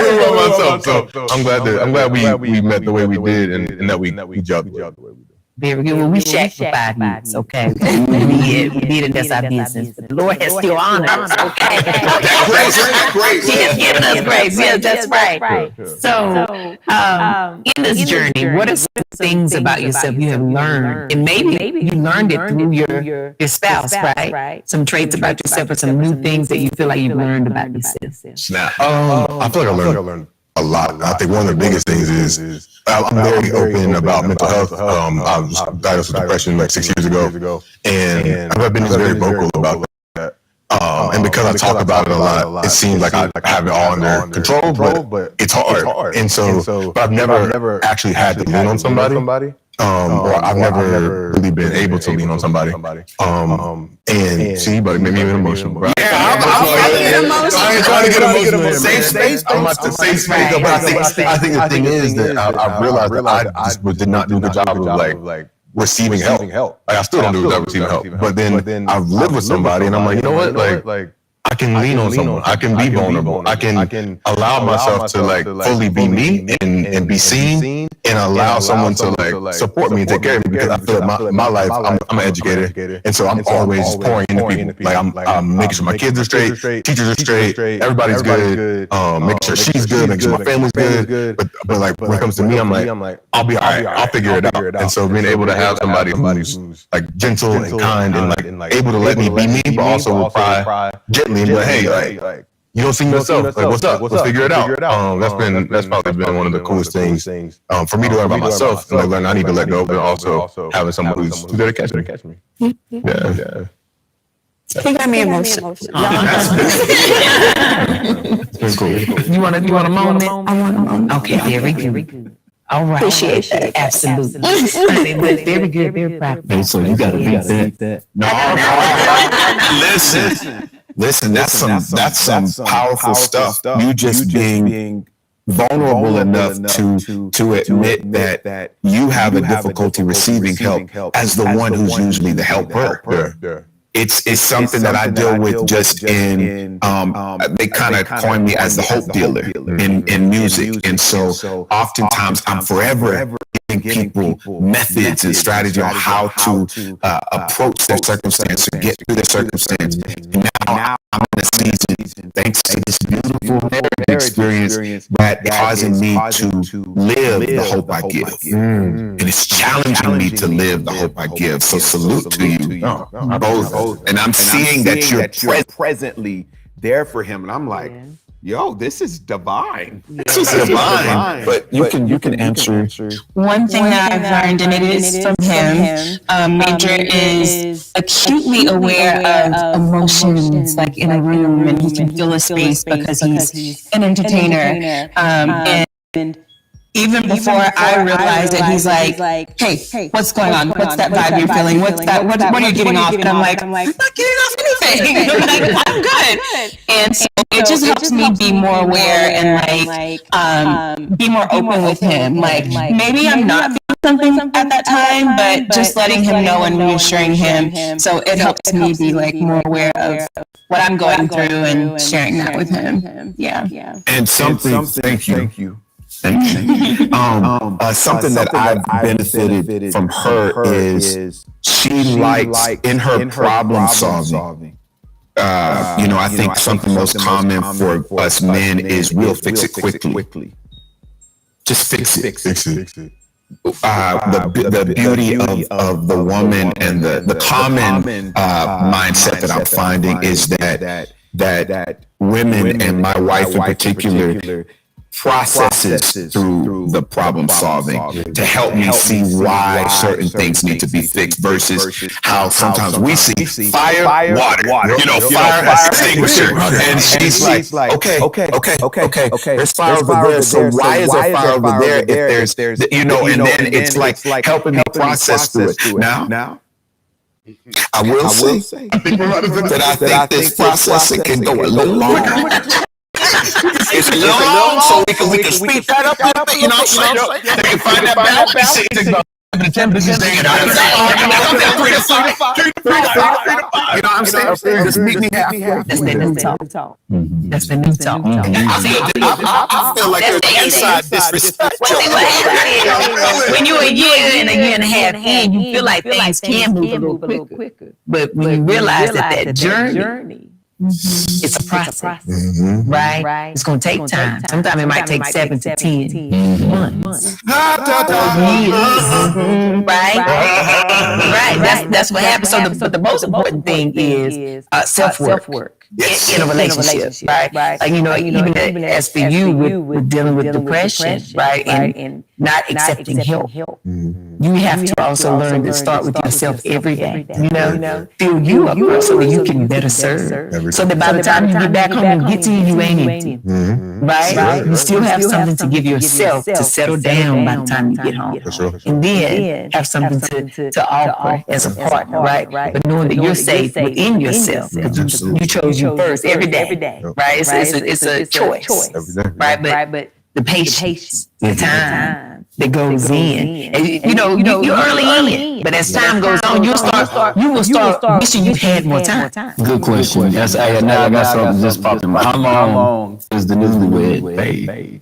live by myself. So I'm glad we met the way we did, and that we gelled the way we did. Very good. Well, we shack for 5 years, okay? We did it. That's our business. But the Lord has still honored us, okay? That's great. He has given us grace. Yes, that's right. So, in this journey, what are some things about yourself you have learned? And maybe you learned it through your spouse, right? Some traits about yourself or some new things that you feel like you've learned about yourself. Snap. I feel like I learned a lot. I think one of the biggest things is I'm very open about mental health. I was diagnosed with depression like 6 years ago, and I've been very vocal about that. And because I talk about it a lot, it seems like I have it all under control, but it's hard. And so, but I've never actually had to lean on somebody. Or I've never really been able to lean on somebody. And see, but it made me emotional, bro. Yeah, I ain't trying to get emotional. Safe space. I'm about to safe space. But I think the thing is that I realized that I just did not do a good job of like receiving help. Like I still don't do a good job of receiving help. But then I've lived with somebody, and I'm like, you know what, like. I can lean on someone. I can be vulnerable. I can allow myself to like fully be me and be seen, and allow someone to like support me and take care of me, because I feel like my life, I'm an educator, and so I'm always pouring into people. Like I'm making sure my kids are straight, teachers are straight, everybody's good, making sure she's good, making sure my family's good. But like when it comes to me, I'm like, I'll be all right. I'll figure it out. And so being able to have somebody who's like gentle and kind and like able to let me be me, but also reply gently. But hey, like you don't see yourself. Like, what's up? Let's figure it out. That's probably been one of the coolest things for me to learn about myself. And like learn I need to let go, but also having someone who's there to catch me. Yeah. He got me emotional. Very cool. You want a moment? I want a moment. Okay, very good. All right. Appreciate that. Absolutely. Very good. Very proud. Hey, so you gotta beat that. No. Listen, that's some powerful stuff. You just being vulnerable enough to admit that you have a difficulty receiving help as the one who's usually the helper. It's something that I deal with just in, they kind of coin me as the hope dealer in music. And so oftentimes I'm forever giving people methods and strategy on how to approach their circumstance or get through their circumstance. And now I'm in a season, thanks to this beautiful therapy experience, that causing me to live the hope I give. And it's challenging me to live the hope I give. So salute to you both. And I'm seeing that you're presently there for him. And I'm like, yo, this is divine. This is divine. But you can answer. One thing that I've learned, and it is from him, Major is acutely aware of emotions, like in a room, and he can fill a space because he's an entertainer. And even before I realized it, he's like, hey, what's going on? What's that vibe you're feeling? What's that? What are you getting off? And I'm like, I'm not getting off anything. I'm like, I'm good. And so it just helps me be more aware and be more open with him. Like maybe I'm not feeling something at that time, but just letting him know and reassuring him. So it helps me be like more aware of what I'm going through and sharing that with him. Yeah. And something, thank you. Something that I've benefited from her is she likes in her problem solving. I think something most common for us men is we'll fix it quickly. Just fix it. The beauty of the woman and the common mindset that I'm finding is that women, and my wife in particular, processes through the problem solving to help me see why certain things need to be fixed versus how sometimes we see fire, water, fire extinguisher, and she's like, okay, there's fire over there, so why is there fire over there if there's and then it's like helping me process through it. Now I will say that I think this processing can go a little longer. It's long, so we can speed that up a little bit, they can find that balance. the temperature's there. You know what I'm saying? Just meet me halfway. That's the new talk. That's the new talk. I feel like there's inside disrespect. When you're a year and a half in, you feel like things can move a little quicker. But when you realize that journey, it's a process, right? It's going to take time. Sometimes it might take 7 to 10 months. Right? That's what happens. So the most important thing is self-work. Yes. In a relationship, right? Like, even as for you with dealing with depression, right? And not accepting help. You have to also learn to start with yourself every day, fill you up so that you can better serve. So that by the time you get back home and get to you ain't empty, right? You still have something to give yourself to settle down by the time you get home. And then have something to offer as a partner, right? But knowing that you're safe within yourself, because you chose you first every day, right? It's a choice, right? But the patience, the time that goes in, and, you're early in, but as time goes on, you will start wishing you had more time. Good question. Now I got something just popped in my head. How long is the newlywed phase?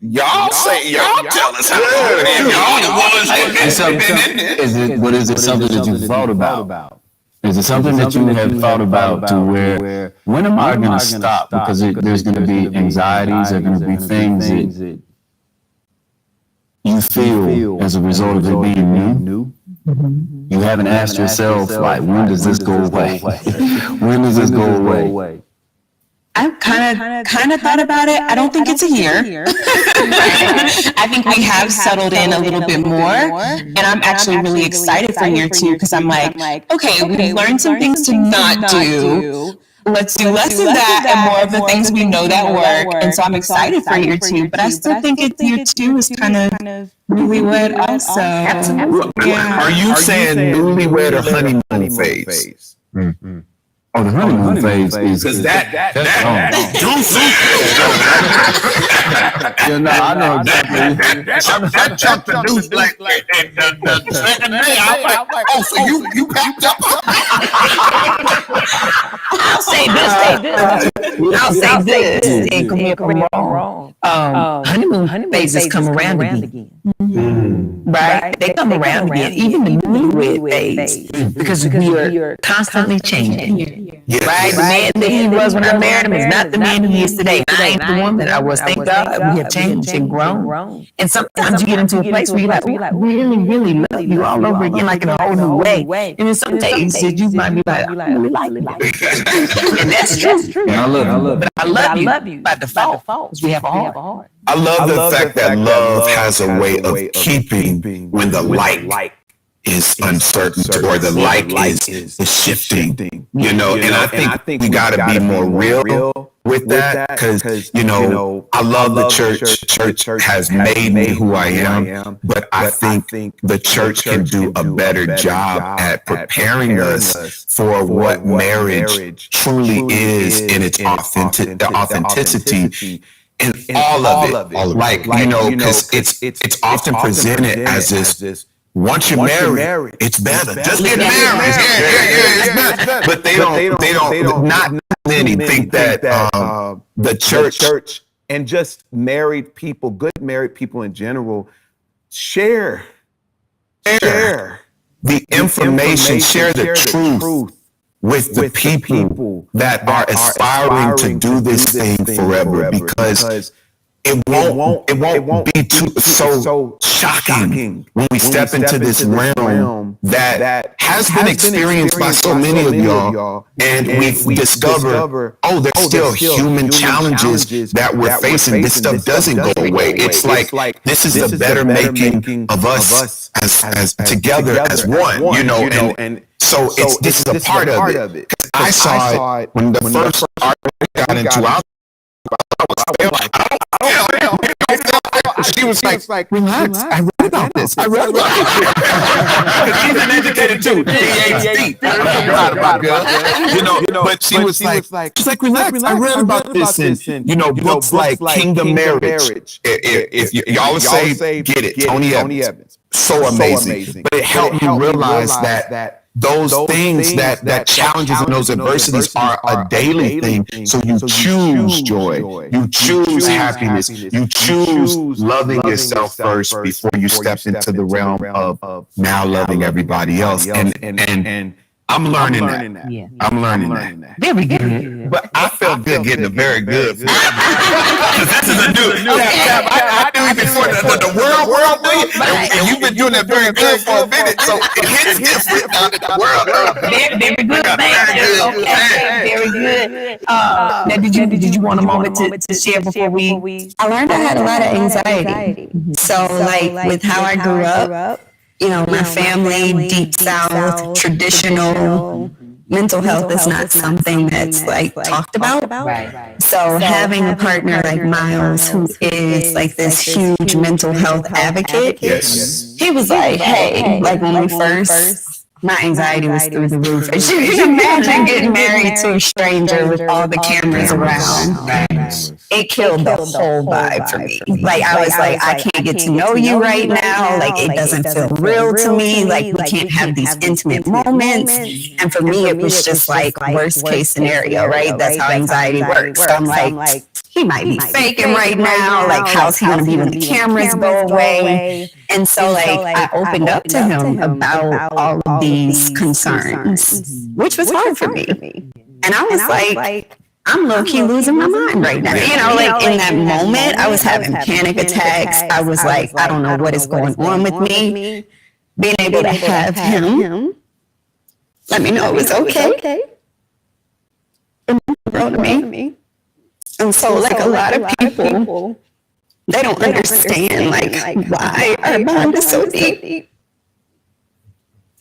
Y'all tell us how long y'all the ones that been in there. Is it something that you thought about? Is it something that you have thought about to where, when am I going to stop? Because there's going to be anxieties, there are going to be things that you feel as a result of it being new. You haven't asked yourself, like, when does this go away? When does this go away? I've kind of thought about it. I don't think it's a year. I think we have settled in a little bit more, and I'm actually really excited for year 2 because I'm like, okay, we've learned some things to not do. Let's do less of that and more of the things we know that work. And so I'm excited for year 2, but I still think year 2 is kind of newlywed also. Yeah. Are you saying newlywed or honeymoon phase? Oh, the honeymoon phase is because that juicy. I know exactly. That jumped the news like the second day. I'm like, oh, so you packed up? I'll say this. And correct me if I'm wrong. Honeymoon phases come around again. Right? They come around again. Even the newlywed phase, because we are constantly changing. Yes. Right? The man that he was when I married him is not the man he is today. I ain't the woman I was. Thank God we have changed and grown. And sometimes you get into a place where you're like, oh, I really, really love you all over again, like in a whole new way. And then some days you might be like, I really like you. And that's true. I love but I love you by default because we have a heart. I love the fact that love has a way of keeping when the light is uncertain or the light is shifting, and I think we got to be more real with that because, I love the church. Church has made me who I am, but I think the church can do a better job at preparing us for what marriage truly is in its authenticity. And all of it, because it's often presented as this. Once you're married, it's better. Just get married. Yeah, it's better. But they don't. Not many think that the church and just married people, good married people in general, share the information, share the truth with the people that are aspiring to do this thing forever, because it won't be so shocking when we step into this realm that has been experienced by so many of y'all, and we've discovered, there's still human challenges that we're facing. This stuff doesn't go away. It's like this is the better making of us as together as one, and so this is a part of it. I saw it when the first art got into our. She she was like, relax. I read about this. I read about this. She's an educator too. PhD. But she was like, relax. I read about this, and books like Kingdom Marriage. If y'all would say, get it, Tony Evans. So amazing. But it helped me realize that those things, that challenges and those adversities are a daily thing. So you choose joy, you choose happiness, you choose loving yourself first before you step into the realm of now loving everybody else. And I'm learning that. Yeah. I'm learning that. Very good. But I felt good getting a very good. Because this is a new. I knew you before the world thing, and you've been doing that very good for a minute, so it hits different now that the world. Very good. Okay, very good. Now, did you want a moment to share before we? I learned I had a lot of anxiety. So like with how I grew up, my family, deep South, traditional, mental health is not something that's like talked about. Right. So having a partner like Miles, who is like this huge mental health advocate, Yes. he was like, hey, like when we first, my anxiety was through the roof. And you can imagine getting married to a stranger with all the cameras around. It killed the whole vibe for me. Like I was like, I can't get to know you right now. Like it doesn't feel real to me. Like we can't have these intimate moments. And for me, it was just like worst case scenario, right? That's how anxiety works. So I'm like, he might be faking right now. Like how's he gonna be when the cameras go away? And so like I opened up to him about all of these concerns, which was hard for me. And I was like, I'm low-key losing my mind right now. Like in that moment, I was having panic attacks. I was like, I don't know what is going on with me. Being able to have him let me know it was okay. It meant the world to me. And so like a lot of people, they don't understand like why our bond is so deep.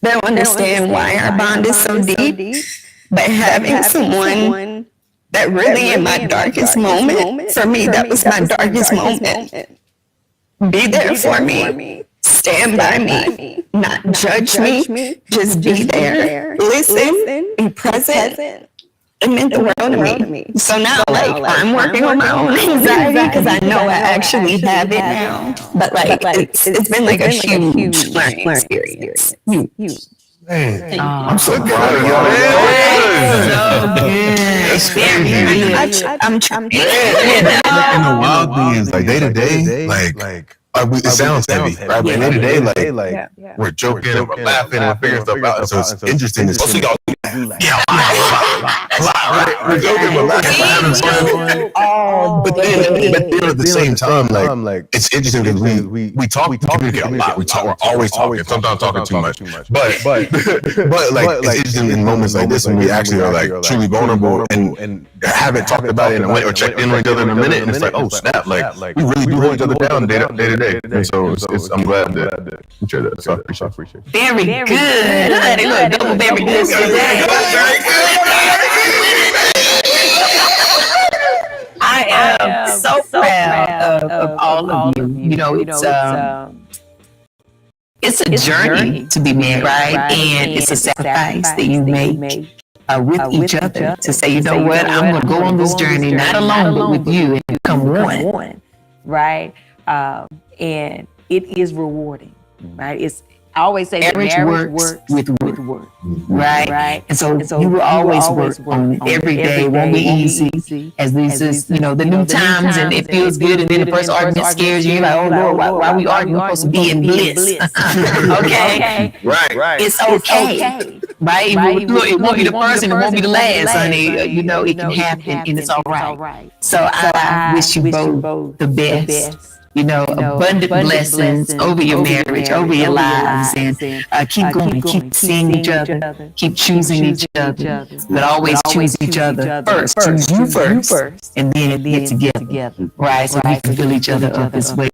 They don't understand why our bond is so deep. But having someone that really in my darkest moment, for me, that was my darkest moment. Be there for me, stand by me, not judge me, just be there, listen, be present. It meant the world to me. So now, like, I'm working on my own anxiety because I know I actually have it now. But like, it's been like a huge learning experience. Huge. Man, I'm so proud of y'all. I'm trying. And the wild thing is, like day to day, like it sounds heavy, right? But day to day, like we're joking and we're laughing and we're figuring stuff out. So it's interesting to see y'all. Yeah, a lot, right? We're joking, we're laughing, we're having fun. But then at the same time, like it's interesting because we talk, we communicate a lot. We're always talking, sometimes talking too much. But like it's interesting in moments like this when we actually are like truly vulnerable and haven't talked about it in a way or checked in on each other in a minute. And it's like, oh snap, like we really do hold each other down day to day. And so I'm glad that you shared that. So I appreciate it. Very good. Honey, look, double very good. I am so proud of all of you. It's a journey to be married, right? And it's a sacrifice that you make with each other to say, you know what, I'm going to go on this journey, not alone, but with you, and become one. Right? And it is rewarding, right? I always say marriage works with work, right? And so you will always work on it every day. It won't be easy. As this is, the new times, and it feels good. And then the first argument scares you. You're like, oh Lord, why we arguing? We're supposed to be in bliss. Okay, right. It's okay, right? It won't be the first, and it won't be the last, honey. It can happen, and it's all right. So I wish you both the best. Abundant blessings over your marriage, over your lives, and keep going, keep seeing each other, keep choosing each other, but always choose each other first. Choose you first, and then get together, right? So we can fill each other up as well.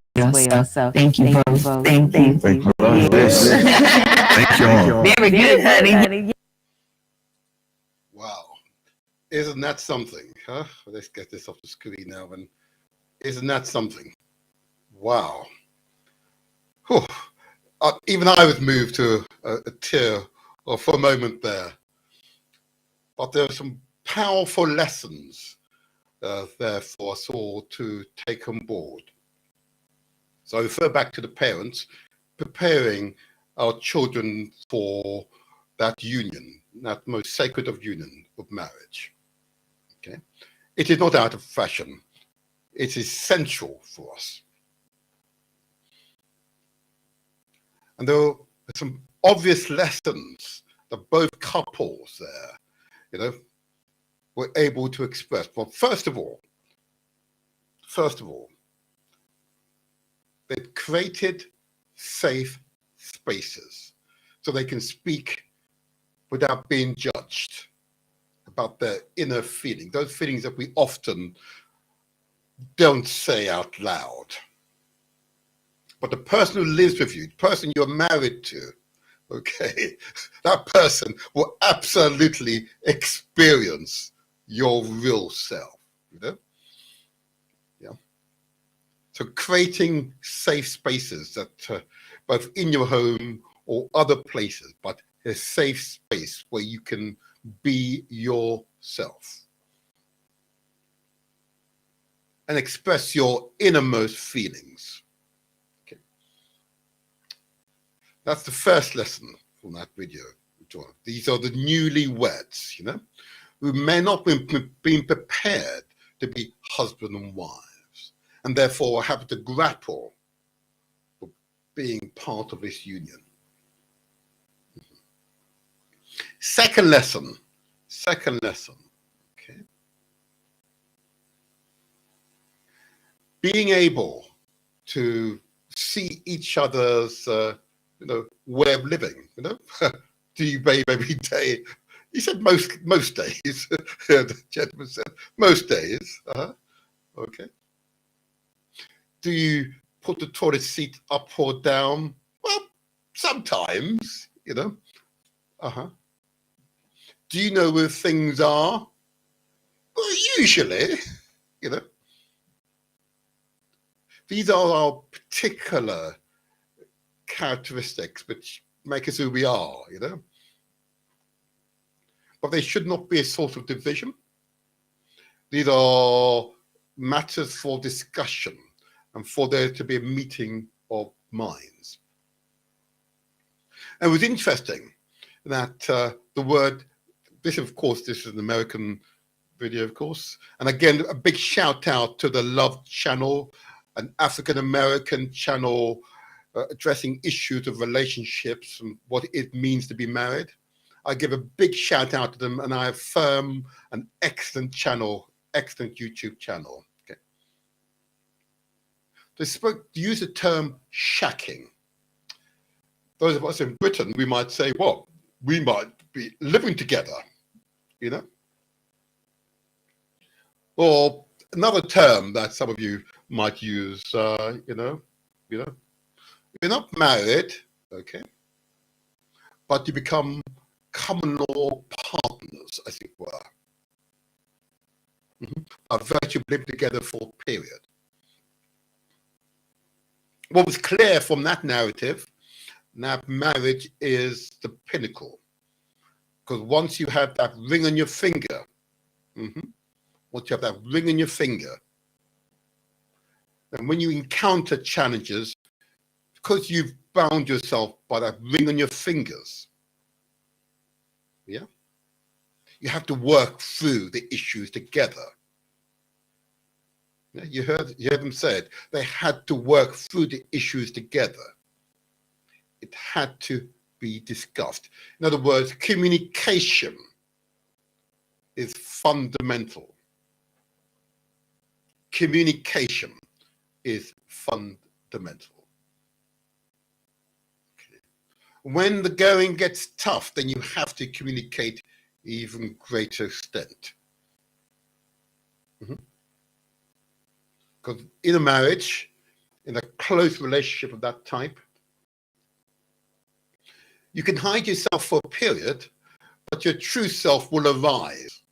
So thank you both. Thank you. Thank you. Thank you. Very good, honey. Wow. Isn't that something, huh? Let's get this off the screen now. And isn't that something? Wow. Whew. Even I was moved to a tear or for a moment there. But there are some powerful lessons there for us all to take on board. So I refer back to the parents preparing our children for that union, that most sacred of union of marriage. Okay, it is not out of fashion. It is essential for us. And there are some obvious lessons that both couples there, were able to express. Well, first of all, they've created safe spaces so they can speak without being judged about their inner feelings, those feelings that we often don't say out loud. But the person who lives with you, the person you're married to, okay, that person will absolutely experience your real self, Yeah. So creating safe spaces that both in your home or other places, but a safe space where you can be yourself and express your innermost feelings. Okay. That's the first lesson from that video. These are the newlyweds, who may not have been prepared to be husband and wives, and therefore have to grapple with being part of this union. Second lesson, okay. Being able to see each other's, way of living, Do you bathe every day? He said most days. The gentleman said most days. Okay. Do you put the toilet seat up or down? Well, sometimes, Do you know where things are? Well, usually, These are our particular characteristics which make us who we are, But they should not be a source of division. These are matters for discussion and for there to be a meeting of minds. And it was interesting that the word, this is an American video, of course. And again, a big shout out to the Love Channel, an African American channel addressing issues of relationships and what it means to be married. I give a big shout out to them, and I affirm an excellent channel, excellent YouTube channel. Okay. They use the term shacking. Those of us in Britain, we might say, well, we might be living together, Or another term that some of you might use, you're not married, okay, but you become common law partners, as it were, by virtue of living together for a period. What was clear from that narrative, now marriage is the pinnacle, because once you have that ring on your finger, once you have that ring on your finger, and when you encounter challenges, because you've bound yourself by that ring on your fingers, you have to work through the issues together. Yeah, you heard them say it. They had to work through the issues together. It had to be discussed. In other words, communication is fundamental. Communication is fundamental. Okay. When the going gets tough, then you have to communicate even greater extent. Because in a marriage, in a close relationship of that type, you can hide yourself for a period, but your true self will arise.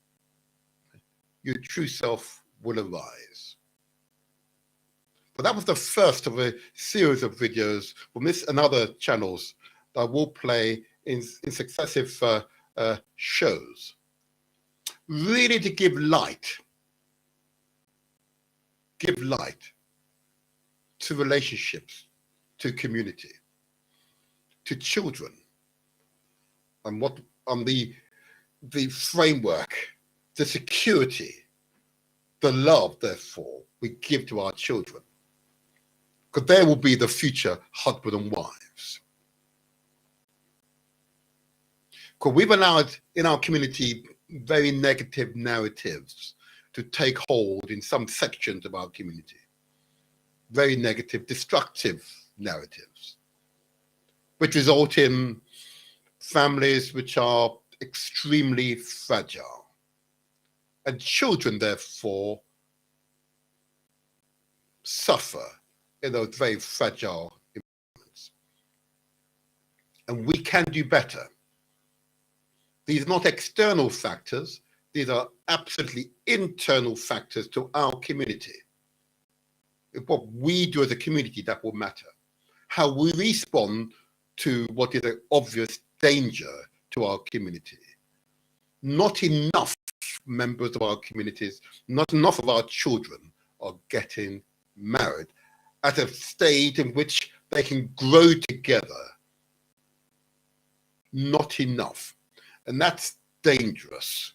Your true self will arise. But that was the first of a series of videos from this and other channels that will play in successive shows, really to give light to relationships, to community, to children, and what on the framework, the security, the love, therefore, we give to our children, because they will be the future husband and wives. Because we've allowed in our community very negative narratives to take hold in some sections of our community. Very negative, destructive narratives, which result in families which are extremely fragile. And children, therefore, suffer in those very fragile environments. And we can do better. These are not external factors. These are absolutely internal factors to our community. It's what we do as a community that will matter. How we respond to what is an obvious danger to our community. Not enough members of our communities, not enough of our children are getting married at a stage in which they can grow together. Not enough. And that's dangerous.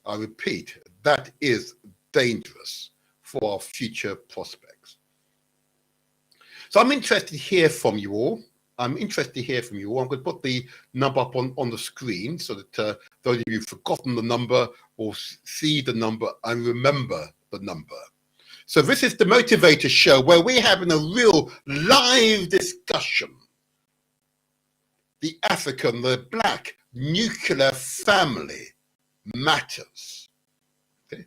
I repeat, that is dangerous for our future prospects. So I'm interested to hear from you all. I'm going to put the number up on the screen so that those of you who've forgotten the number will see the number and remember the number. So this is the Motivator Show, where we're having a real live discussion. The African, the Black nuclear family matters. Okay?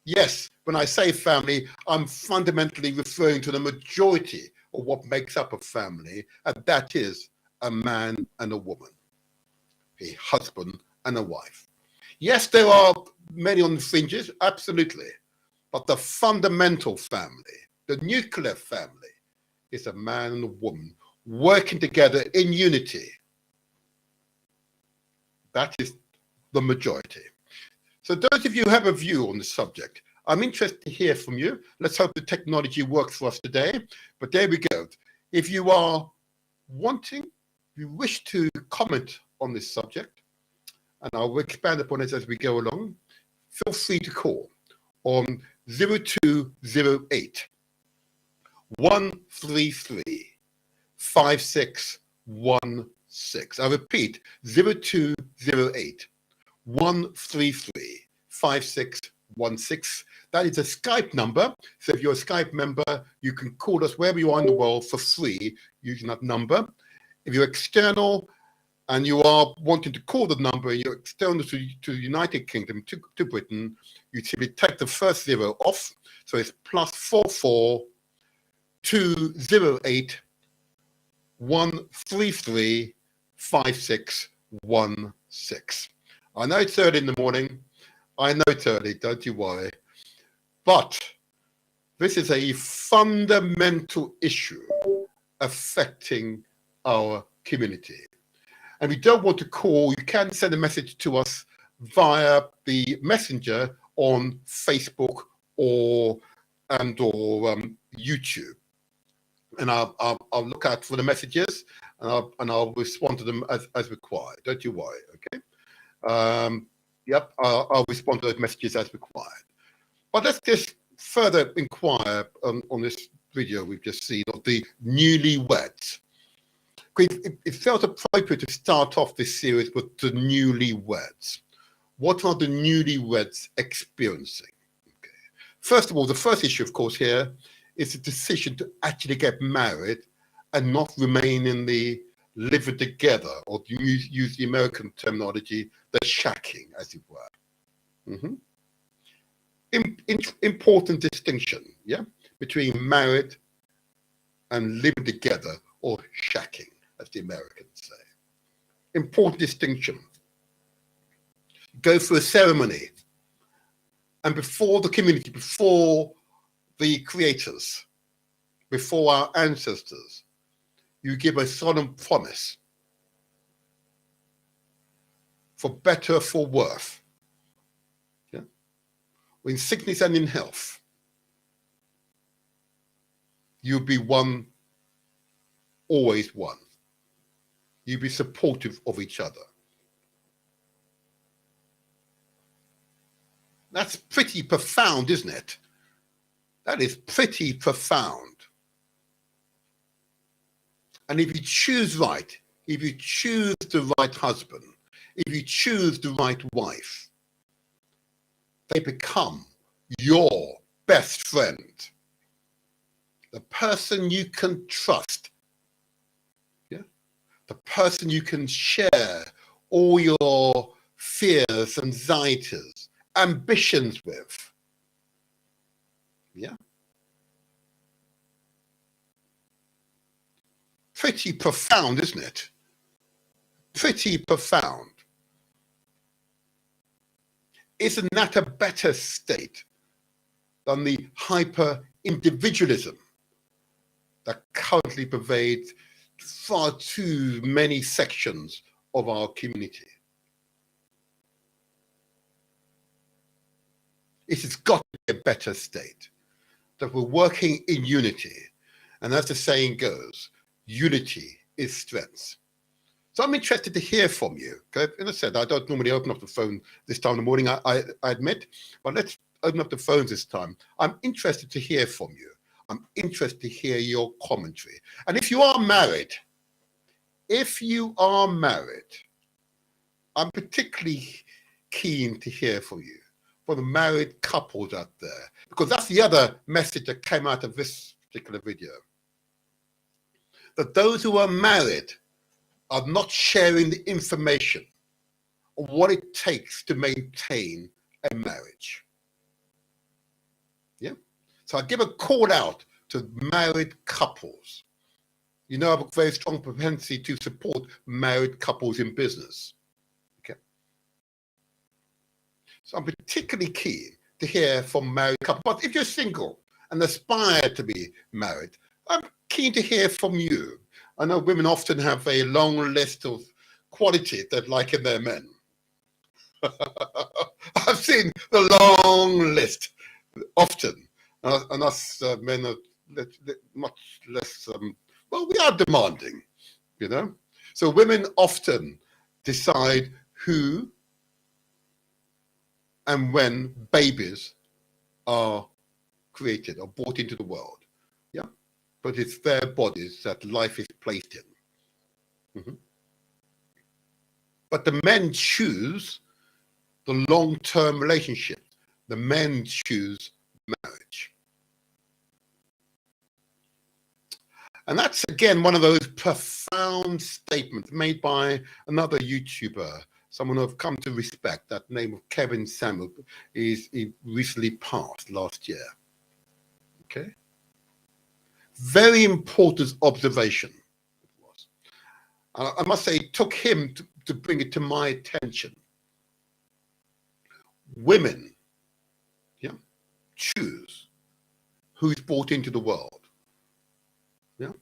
Yes, when I say family, I'm fundamentally referring to the majority of what makes up a family, and that is a man and a woman, a husband and a wife. Yes, there are many on the fringes, absolutely, but the fundamental family, the nuclear family, is a man and a woman working together in unity. That is the majority. So those of you who have a view on the subject, I'm interested to hear from you. Let's hope the technology works for us today. But there we go. If you are wanting, if you wish to comment on this subject, and I'll expand upon it as we go along, feel free to call on 0208 133 5616. I repeat, 0208 133 5616. That is a Skype number. So if you're a Skype member, you can call us wherever you are in the world for free using that number. If you're external and you are wanting to call the number, you're external to the United Kingdom, to Britain, you simply take the first zero off. So it's +44 208 133 5616. I know it's early in the morning. I know it's early, don't you worry. But this is a fundamental issue affecting our community. And we don't want to call, you can send a message to us via the messenger on Facebook or YouTube. And I'll look out for the messages and I'll respond to them as required. Don't you worry, okay? Yep, I'll respond to those messages as required. But let's just further inquire on this video we've just seen of the newlyweds. It felt appropriate to start off this series with the newlyweds. What are the newlyweds experiencing? Okay. First of all, the first issue, of course, here is the decision to actually get married and not remain in the living together, or to use the American terminology, the shacking, as it were. Mm-hmm. Important distinction, yeah, between married and living together, or shacking, as the Americans say. Important distinction. Go through a ceremony, and before the community, before the creators, before our ancestors, you give a solemn promise for better, for worse, yeah? In sickness and in health, you'll be one, always one. You'll be supportive of each other. That's pretty profound, isn't it? That is pretty profound. And if you choose right, if you choose the right husband, if you choose the right wife, they become your best friend. The person you can trust. Yeah? The person you can share all your fears, anxieties, ambitions with. Yeah? Pretty profound, isn't it? Pretty profound. Isn't that a better state than the hyper-individualism that currently pervades far too many sections of our community? It has got to be a better state, that we're working in unity. And as the saying goes, unity is strength. So I'm interested to hear from you. Okay? As I said, I don't normally open up the phone this time in the morning, I admit, but let's open up the phones this time. I'm interested to hear from you. I'm interested to hear your commentary. And if you are married, I'm particularly keen to hear from you, for the married couples out there, because that's the other message that came out of this particular video. That those who are married are not sharing the information of what it takes to maintain a marriage. Yeah? So I give a call out to married couples. You know, I have a very strong propensity to support married couples in business. Okay? So I'm particularly keen to hear from married couples. But if you're single and aspire to be married, I'm keen to hear from you. I know women often have a long list of qualities they'd like in their men. I've seen the long list often, and us men are much less, well, we are demanding, you know. So women often decide who and when babies are created or brought into the world. Yeah. But it's their bodies that life is placed in. Mm-hmm. But the men choose the long-term relationship. The men choose marriage. And that's, again, one of those profound statements made by another YouTuber, someone I've come to respect, that name of Kevin Samuel. He recently passed last year. Okay? Very important observation. I must say, it took him to bring it to my attention. Women, yeah, choose who's brought into the world. Yeah.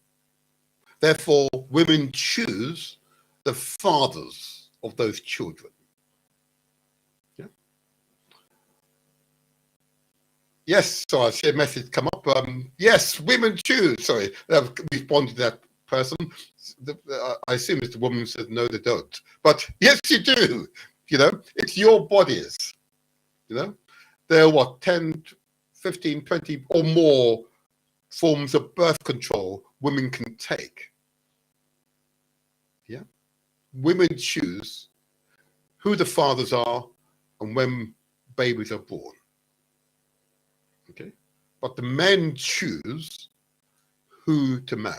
Therefore, women choose the fathers of those children. Yeah. Yes, so I see a message come up. Yes, women choose. Sorry, I've responded to that person. I assume it's the woman who said no, they don't. But yes, you do. You know, it's your bodies. You know, there are what, 10, 15, 20 or more forms of birth control women can take. Yeah. Women choose who the fathers are and when babies are born. Okay. But the men choose who to marry,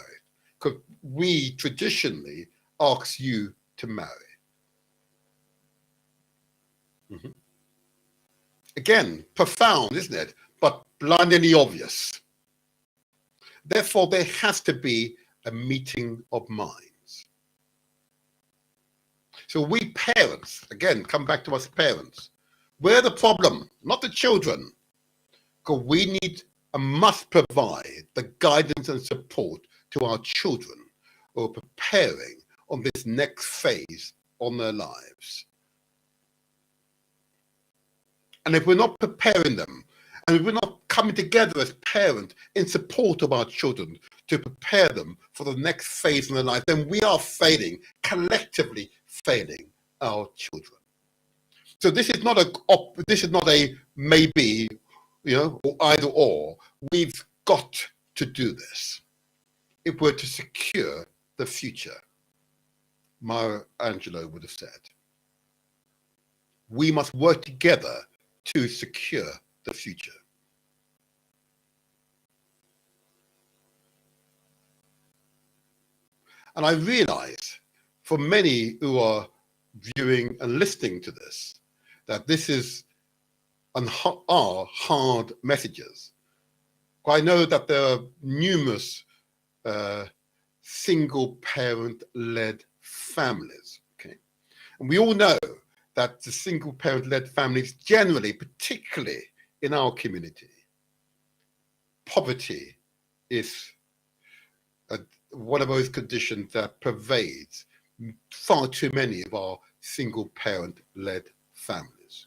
because we traditionally ask you to marry. Mm-hmm. Again, profound, isn't it? But blindingly obvious. Therefore, there has to be a meeting of minds. So we parents, again, come back to us parents. We're the problem, not the children. Because we need and must provide the guidance and support to our children who are preparing on this next phase on their lives. And if we're not preparing them, and if we're not coming together as parents in support of our children to prepare them for the next phase in their life, then we are failing, collectively failing our children. So this is not a maybe, or either or. We've got to do this if we're to secure the future. Maya Angelou would have said, we must work together to secure the future. And I realize for many who are viewing and listening to this, that this is are hard messages. I know that there are numerous single parent-led families, okay? And we all know that the single parent-led families generally, particularly in our community, poverty is one of those conditions that pervades far too many of our single parent-led families.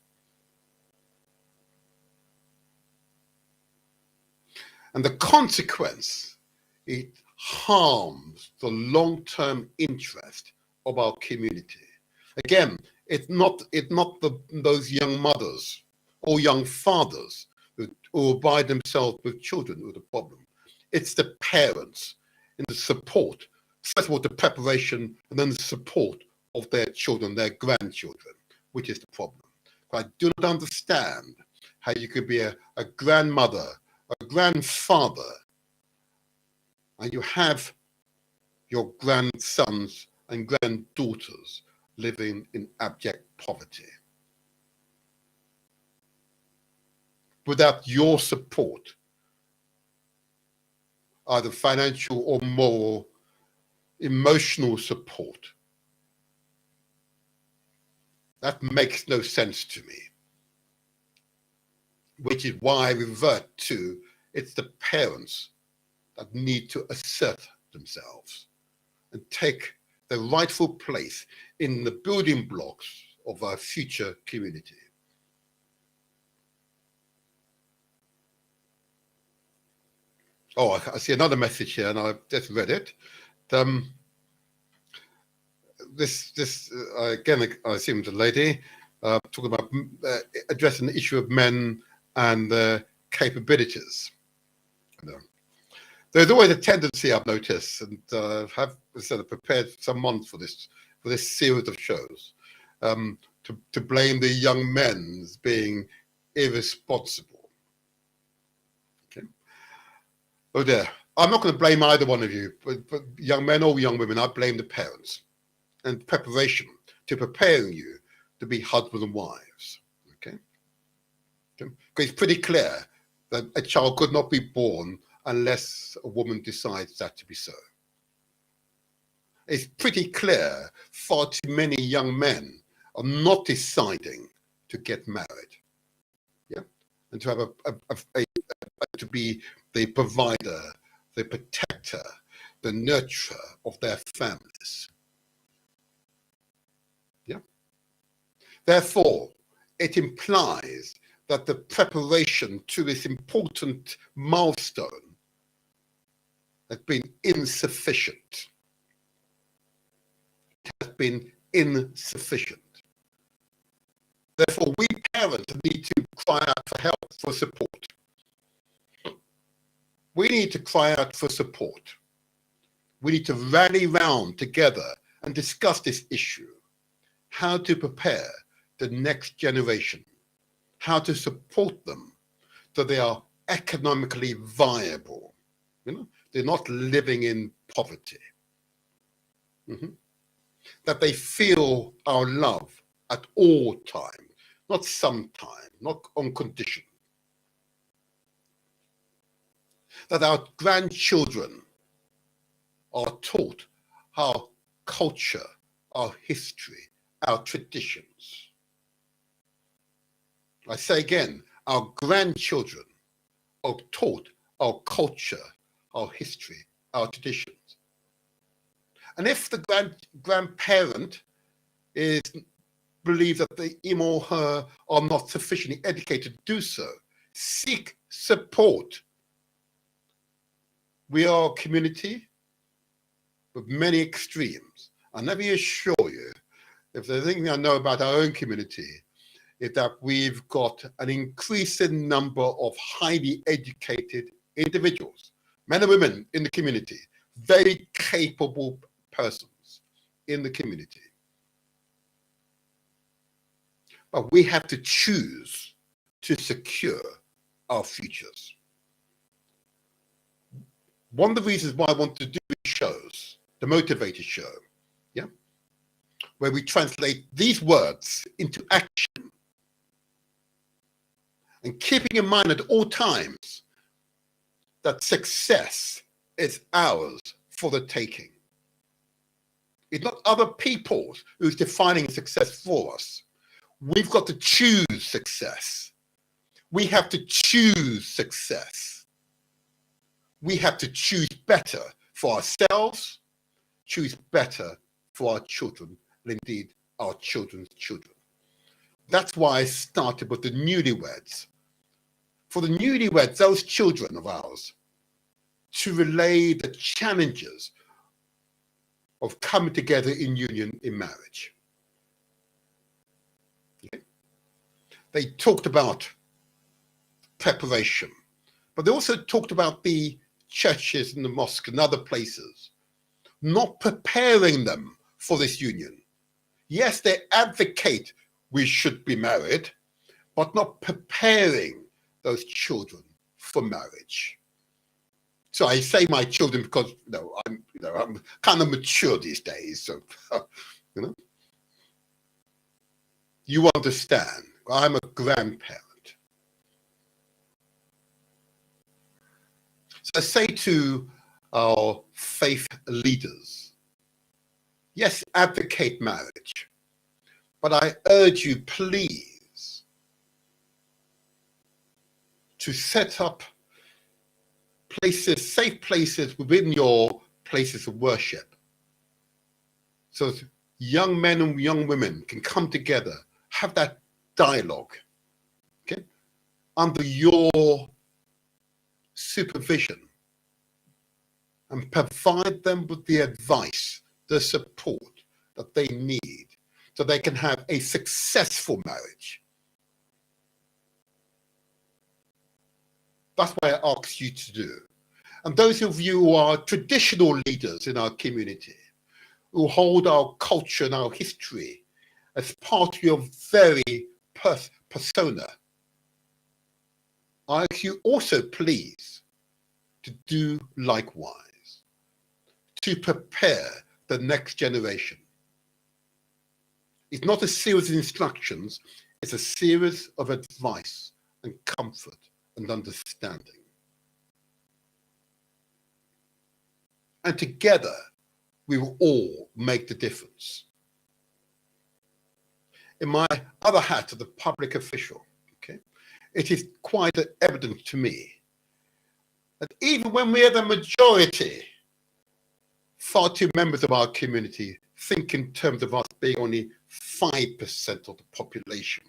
And the consequence, it harms the long-term interest of our community. Again, it's not those young mothers or young fathers who are by themselves with children who are the problem. It's the parents in the support, first of all, the preparation and then the support of their children, their grandchildren, which is the problem. I do not understand how you could be a grandmother, a grandfather, and you have your grandsons and granddaughters living in abject poverty. Without your support, either financial or moral, emotional support, that makes no sense to me. Which is why I revert to, it's the parents that need to assert themselves and take their rightful place in the building blocks of our future community. Oh, I see another message here, and I've just read it. Again, I assume it's a lady talking about addressing the issue of men and their capabilities. There's always a tendency, I've noticed, and have sort of prepared some months for this series of shows, to blame the young men as being irresponsible. Okay. Oh dear, I'm not going to blame either one of you, but young men or young women, I blame the parents and preparation to preparing you to be husbands and wives. Okay. Because it's pretty clear that a child could not be born unless a woman decides that to be so. It's pretty clear far too many young men are not deciding to get married, yeah, and to have to be the provider, the protector, the nurturer of their families. Yeah. Therefore, it implies that the preparation to this important milestone has been insufficient. It has been insufficient. Therefore, we parents need to cry out for help, for support. We need to cry out for support. We need to rally round together and discuss this issue. How to prepare the next generation. How to support them so they are economically viable. You know, they're not living in poverty. That they feel our love at all times, not sometime, not on condition. That our grandchildren are taught our culture, our history, our traditions. I say again, our grandchildren or taught our culture, our history, our traditions. And if the grandparent believes that him or her are not sufficiently educated to do so, seek support. We are a community with many extremes. And let me assure you, if there's anything I know about our own community, is that we've got an increasing number of highly educated individuals, men and women in the community, very capable persons in the community. But we have to choose to secure our futures. One of the reasons why I want to do these shows, the Motivator Show, yeah, where we translate these words into action, and keeping in mind at all times that success is ours for the taking. It's not other people's who's defining success for us. We've got to choose success. We have to choose success. We have to choose better for ourselves, choose better for our children, and indeed our children's children. That's why I started with the newlyweds. For the newlyweds, those children of ours, to relay the challenges of coming together in union in marriage. Okay? They talked about preparation, but they also talked about the churches and the mosques and other places not preparing them for this union. Yes, they advocate we should be married, but not preparing those children for marriage. So I say my children because I'm kind of mature these days. So you understand. I'm a grandparent. So I say to our faith leaders, yes, advocate marriage, but I urge you, please, to set up places, safe places within your places of worship, so that young men and young women can come together, have that dialogue, okay, under your supervision, and provide them with the advice, the support that they need, so they can have a successful marriage. That's what I ask you to do. And those of you who are traditional leaders in our community, who hold our culture and our history as part of your very persona, I ask you also, please, to do likewise, to prepare the next generation. It's not a series of instructions, it's a series of advice and comfort and understanding. And together, we will all make the difference. In my other hat as a public official, okay, it is quite evident to me that even when we are the majority, far too members of our community think in terms of us being only 5% of the population,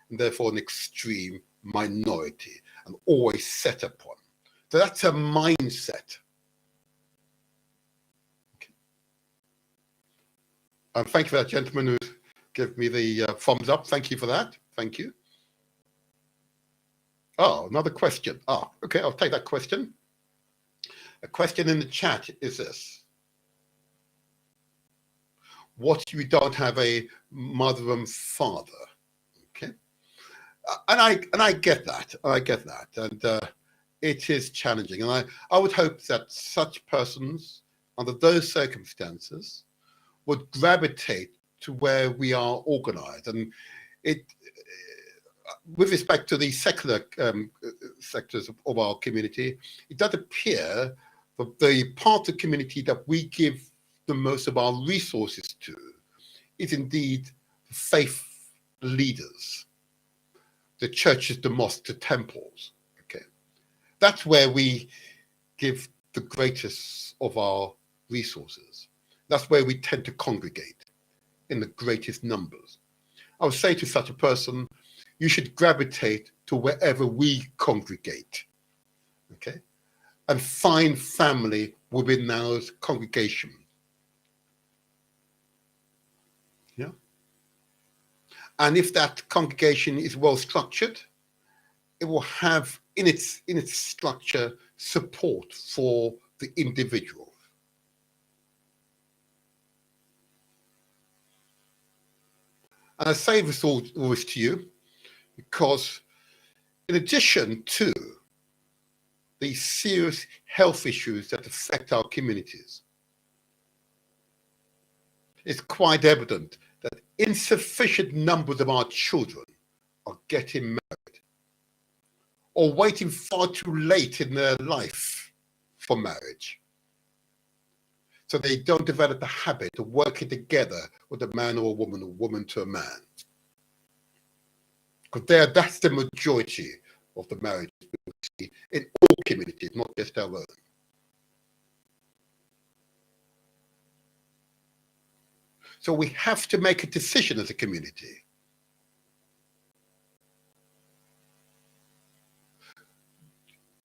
and therefore an extreme minority, and always set upon. So that's a mindset. Okay. And thank you for that gentleman who gave me the thumbs up. Thank you for that. Thank you. Oh, another question. Okay, I'll take that question. A question in the chat is this. What if you don't have a mother and father? Okay. And I get that. I get that. And it is challenging. And I would hope that such persons, under those circumstances, would gravitate to where we are organized. And it, with respect to the secular sectors of our community, it does appear that the part of the community that we give the most of our resources to is indeed faith leaders, the churches, the mosques, the temples. Okay, That's where we give the greatest of our resources. That's where we tend to congregate in the greatest numbers. I would say to such a person, you should gravitate to wherever we congregate, okay? And find family within those congregation. Yeah. And if that congregation is well structured, it will have in its structure support for the individual. And I say this all to you because in addition to these serious health issues that affect our communities, it's quite evident that insufficient numbers of our children are getting married or waiting far too late in their life for marriage. So they don't develop the habit of working together with a man or a woman to a man. Because that's the majority of the marriages we see in all communities, not just our own. So we have to make a decision as a community.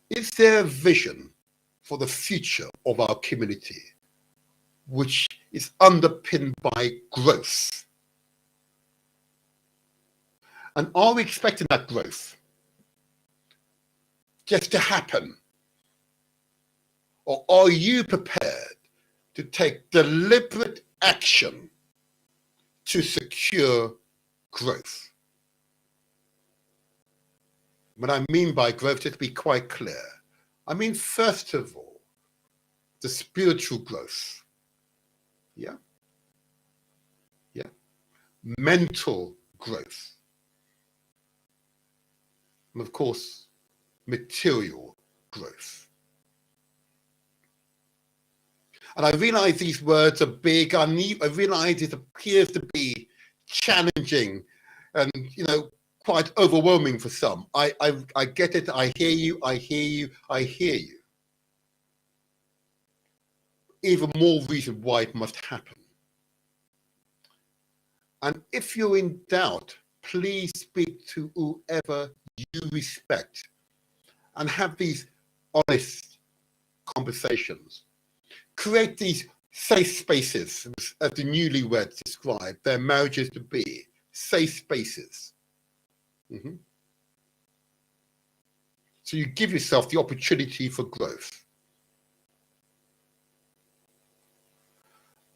Is there a vision for the future of our community which is underpinned by growth? And are we expecting that growth just to happen? Or are you prepared to take deliberate action to secure growth? What I mean by growth, just to be quite clear, I mean, first of all, the spiritual growth. Yeah. Yeah. Mental growth. And of course, material growth. And I realize these words are big. I realize it appears to be challenging and, quite overwhelming for some. I get it. I hear you. I hear you. I hear you. Even more reason why it must happen. And if you're in doubt, please speak to whoever you respect and have these honest conversations. Create these safe spaces, as the newlyweds describe their marriages to be, safe spaces. Mm-hmm. So you give yourself the opportunity for growth.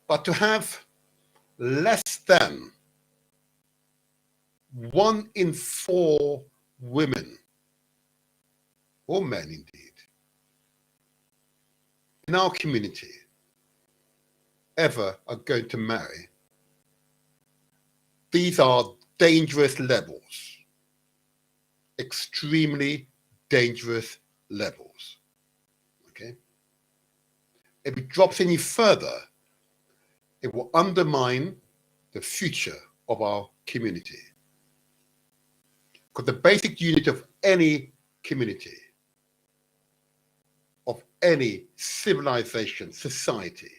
But to have less than 1 in 4 women, or men indeed, in our community ever are going to marry, these are dangerous levels, extremely dangerous levels. Okay? If it drops any further, it will undermine the future of our community. Because the basic unit of any community, of any civilization, society,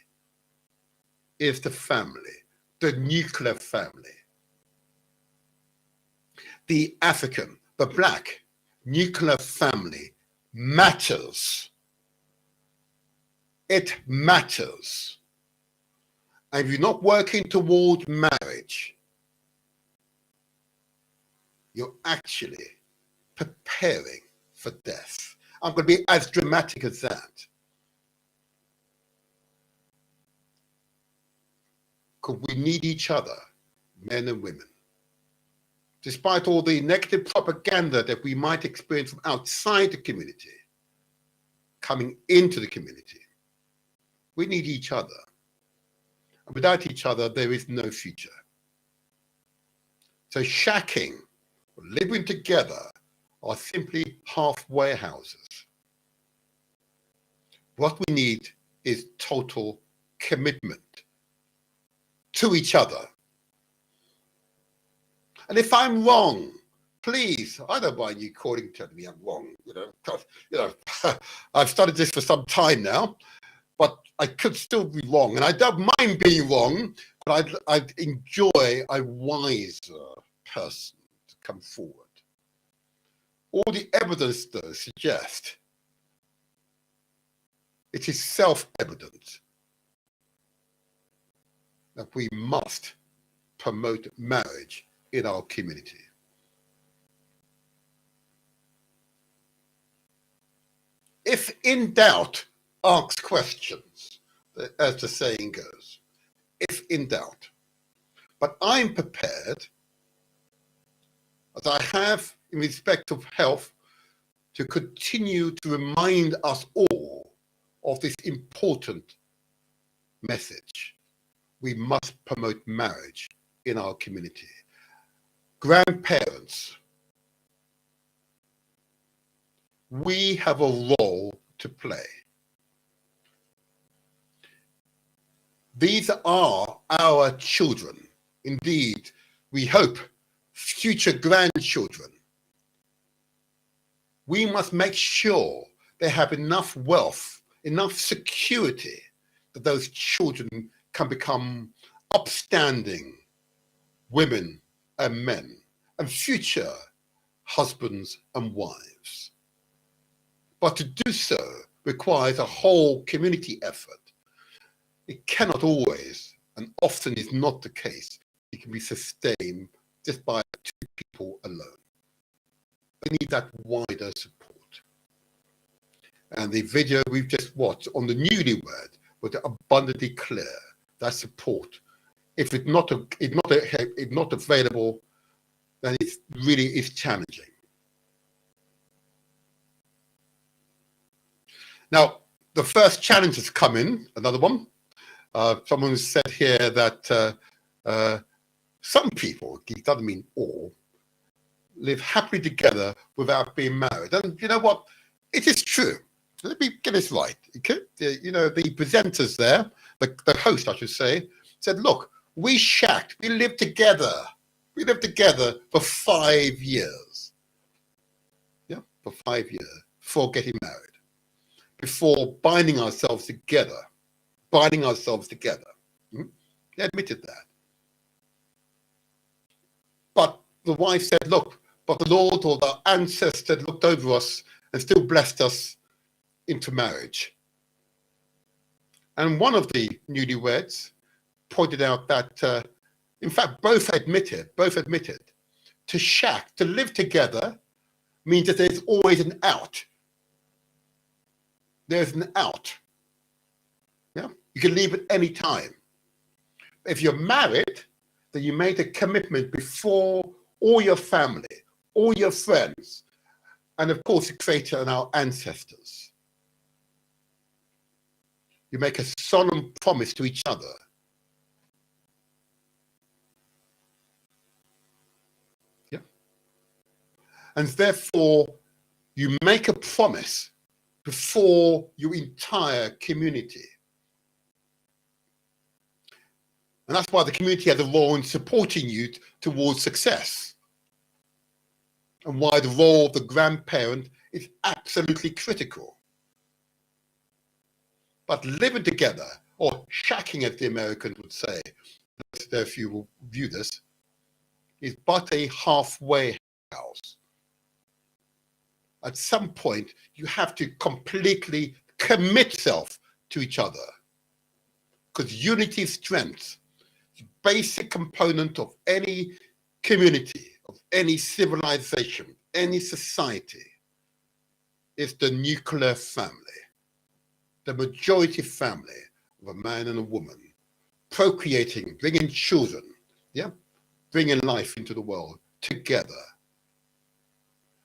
is the family, the nuclear family. The African, the Black nuclear family matters. It matters. And if you're not working toward marriage, you're actually preparing for death. I'm going to be as dramatic as that. Because we need each other, men and women. Despite all the negative propaganda that we might experience from outside the community, coming into the community, we need each other. And without each other, there is no future. So shacking, living together, are simply halfway houses. What we need is total commitment to each other. And if I'm wrong, please, I don't mind you telling me I'm wrong. I've studied this for some time now, but I could still be wrong, and I don't mind being wrong. But I'd enjoy a wiser person to come forward. All the evidence, though, suggests it is self-evident that we must promote marriage in our community. If in doubt, ask questions, as the saying goes. If in doubt. But I'm prepared, as I have in respect of health, to continue to remind us all of this important message. We must promote marriage in our community. Grandparents, we have a role to play. These are our children. Indeed, we hope future grandchildren. We must make sure they have enough wealth, enough security, that those children can become upstanding women and men, and future husbands and wives. But to do so requires a whole community effort. It cannot always, and often is not the case, it can be sustained just by 2 people alone. We need that wider support. And the video we've just watched on the newlywed was abundantly clear. That support, if it's not available, then it really is challenging. Now, the first challenge has come in, another one. Someone said here that some people, it doesn't mean all, live happily together without being married. And you know what? It is true. Let me get this right. Okay? The presenters there, the host, I should say, said, look, we shacked, we lived together. We lived together for 5 years. Yeah, for 5 years before getting married, before binding ourselves together. They admitted that. But the wife said, look, but the Lord or the ancestor looked over us and still blessed us into marriage. And one of the newlyweds pointed out that, in fact, both admitted, to shack, to live together means that there's always an out. There's an out. Yeah, you can leave at any time. If you're married, then you made a commitment before all your family, all your friends, and of course the Creator and our ancestors. You make a solemn promise to each other. Yeah. And therefore, you make a promise before your entire community. And that's why the community has a role in supporting you towards success. And why the role of the grandparent is absolutely critical. But living together, or shacking as the Americans would say, if you will view this, is but a halfway house. At some point, you have to completely commit self to each other. Because unity is strength. Basic component of any community, of any civilization, any society, is the nuclear family, the majority family of a man and a woman, procreating, bringing children, yeah, bringing life into the world together,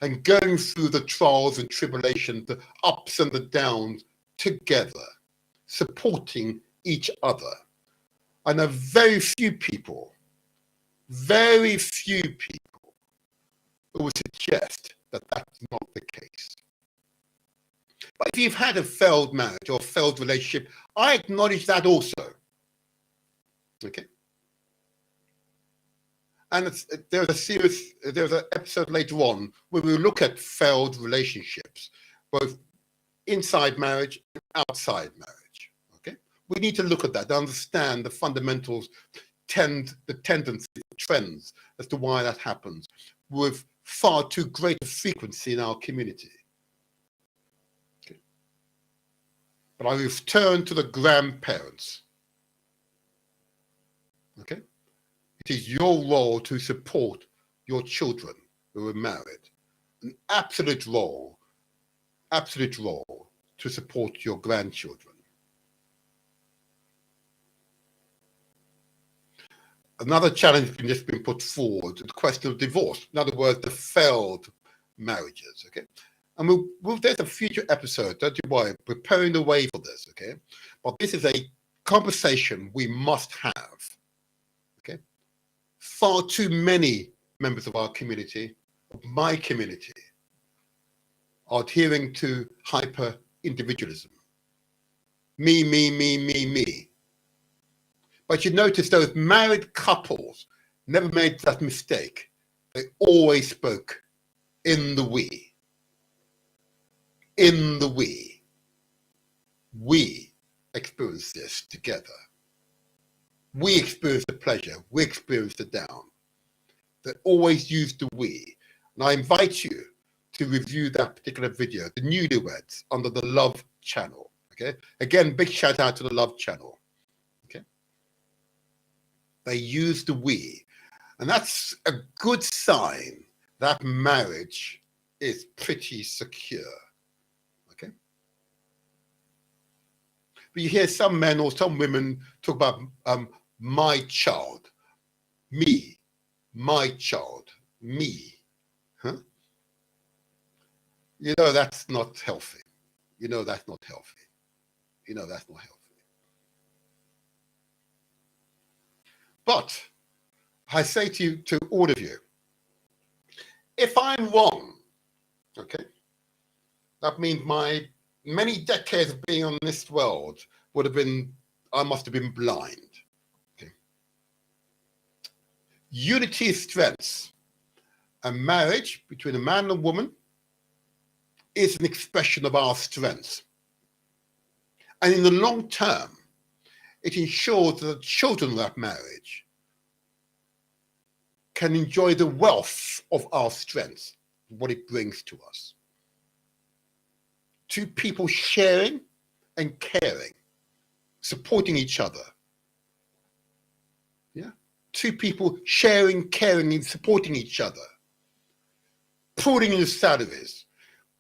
and going through the trials and tribulations, the ups and the downs together, supporting each other. I know very few people who would suggest that that's not the case. But if you've had a failed marriage or failed relationship, I acknowledge that also. Okay? And there's an episode later on where we look at failed relationships, both inside marriage and outside marriage. Okay, we need to look at that to understand the fundamentals, the tendencies, the trends as to why that happens with far too great a frequency in our community. Okay. But I return to the grandparents. Okay. It is your role to support your children who are married. An absolute role to support your grandchildren. Another challenge has just been put forward, the question of divorce. In other words, the failed marriages, okay? And there's a future episode, don't you worry, preparing the way for this, okay? But this is a conversation we must have, okay? Far too many members of our community, of my community, are adhering to hyper-individualism. Me. But you notice those married couples never made that mistake. They always spoke in the we. In the we. We experience this together. We experience the pleasure. We experience the down. They always use the we. And I invite you to review that particular video, the newlyweds, under the Love channel. Okay. Again, big shout out to the Love channel. Okay. They use the we. And that's a good sign that marriage is pretty secure. Okay. But you hear some men or some women talk about my child, me, my child, me. Huh? You know that's not healthy. You know that's not healthy. You know that's not healthy. But I say to you, to all of you, if I'm wrong, okay, that means my many decades of being on this world would have been, I must have been blind. Okay. Unity is strength. A marriage between a man and a woman is an expression of our strengths. And in the long term, it ensures that the children of that marriage can enjoy the wealth of our strengths, what it brings to us. Two people sharing and caring, supporting each other. Yeah. Two people sharing, caring, and supporting each other. Pooling the salaries,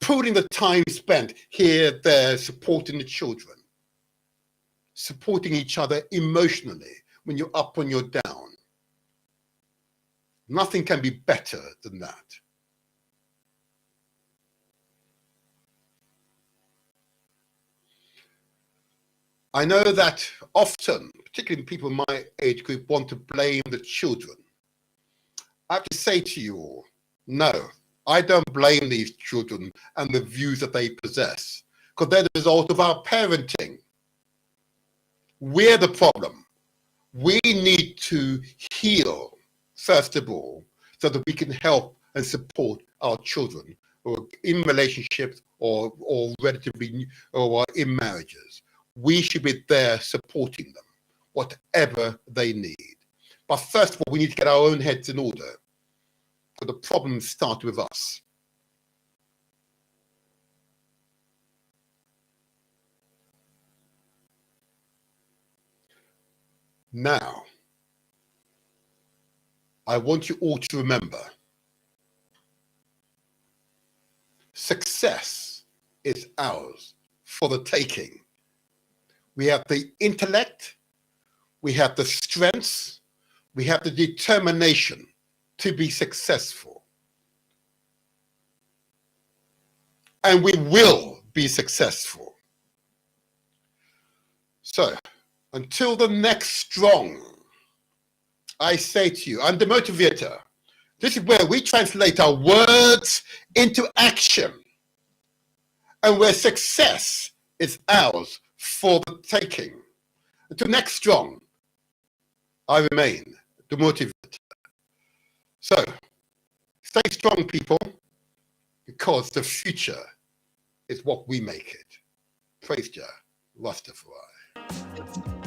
pooling the time spent here, there, supporting the children, supporting each other emotionally when you're up, when you're down. Nothing can be better than that. I know that often, particularly people in my age group, want to blame the children. I have to say to you all, no, I don't blame these children and the views that they possess, because they're the result of our parenting. We're the problem. We need to heal, first of all, so that we can help and support our children who are in relationships or relatively new, or are in marriages. We should be there supporting them, whatever they need. But first of all, we need to get our own heads in order, because the problems start with us. Now, I want you all to remember, success is ours for the taking. We have the intellect, we have the strengths, we have the determination to be successful. And we will be successful. So, until the next strong, I say to you, I'm the motivator. This is where we translate our words into action, and where success is ours for the taking. Until next strong, I remain the motivator. So, stay strong, people, because the future is what we make it. Praise Jah, Rastafari.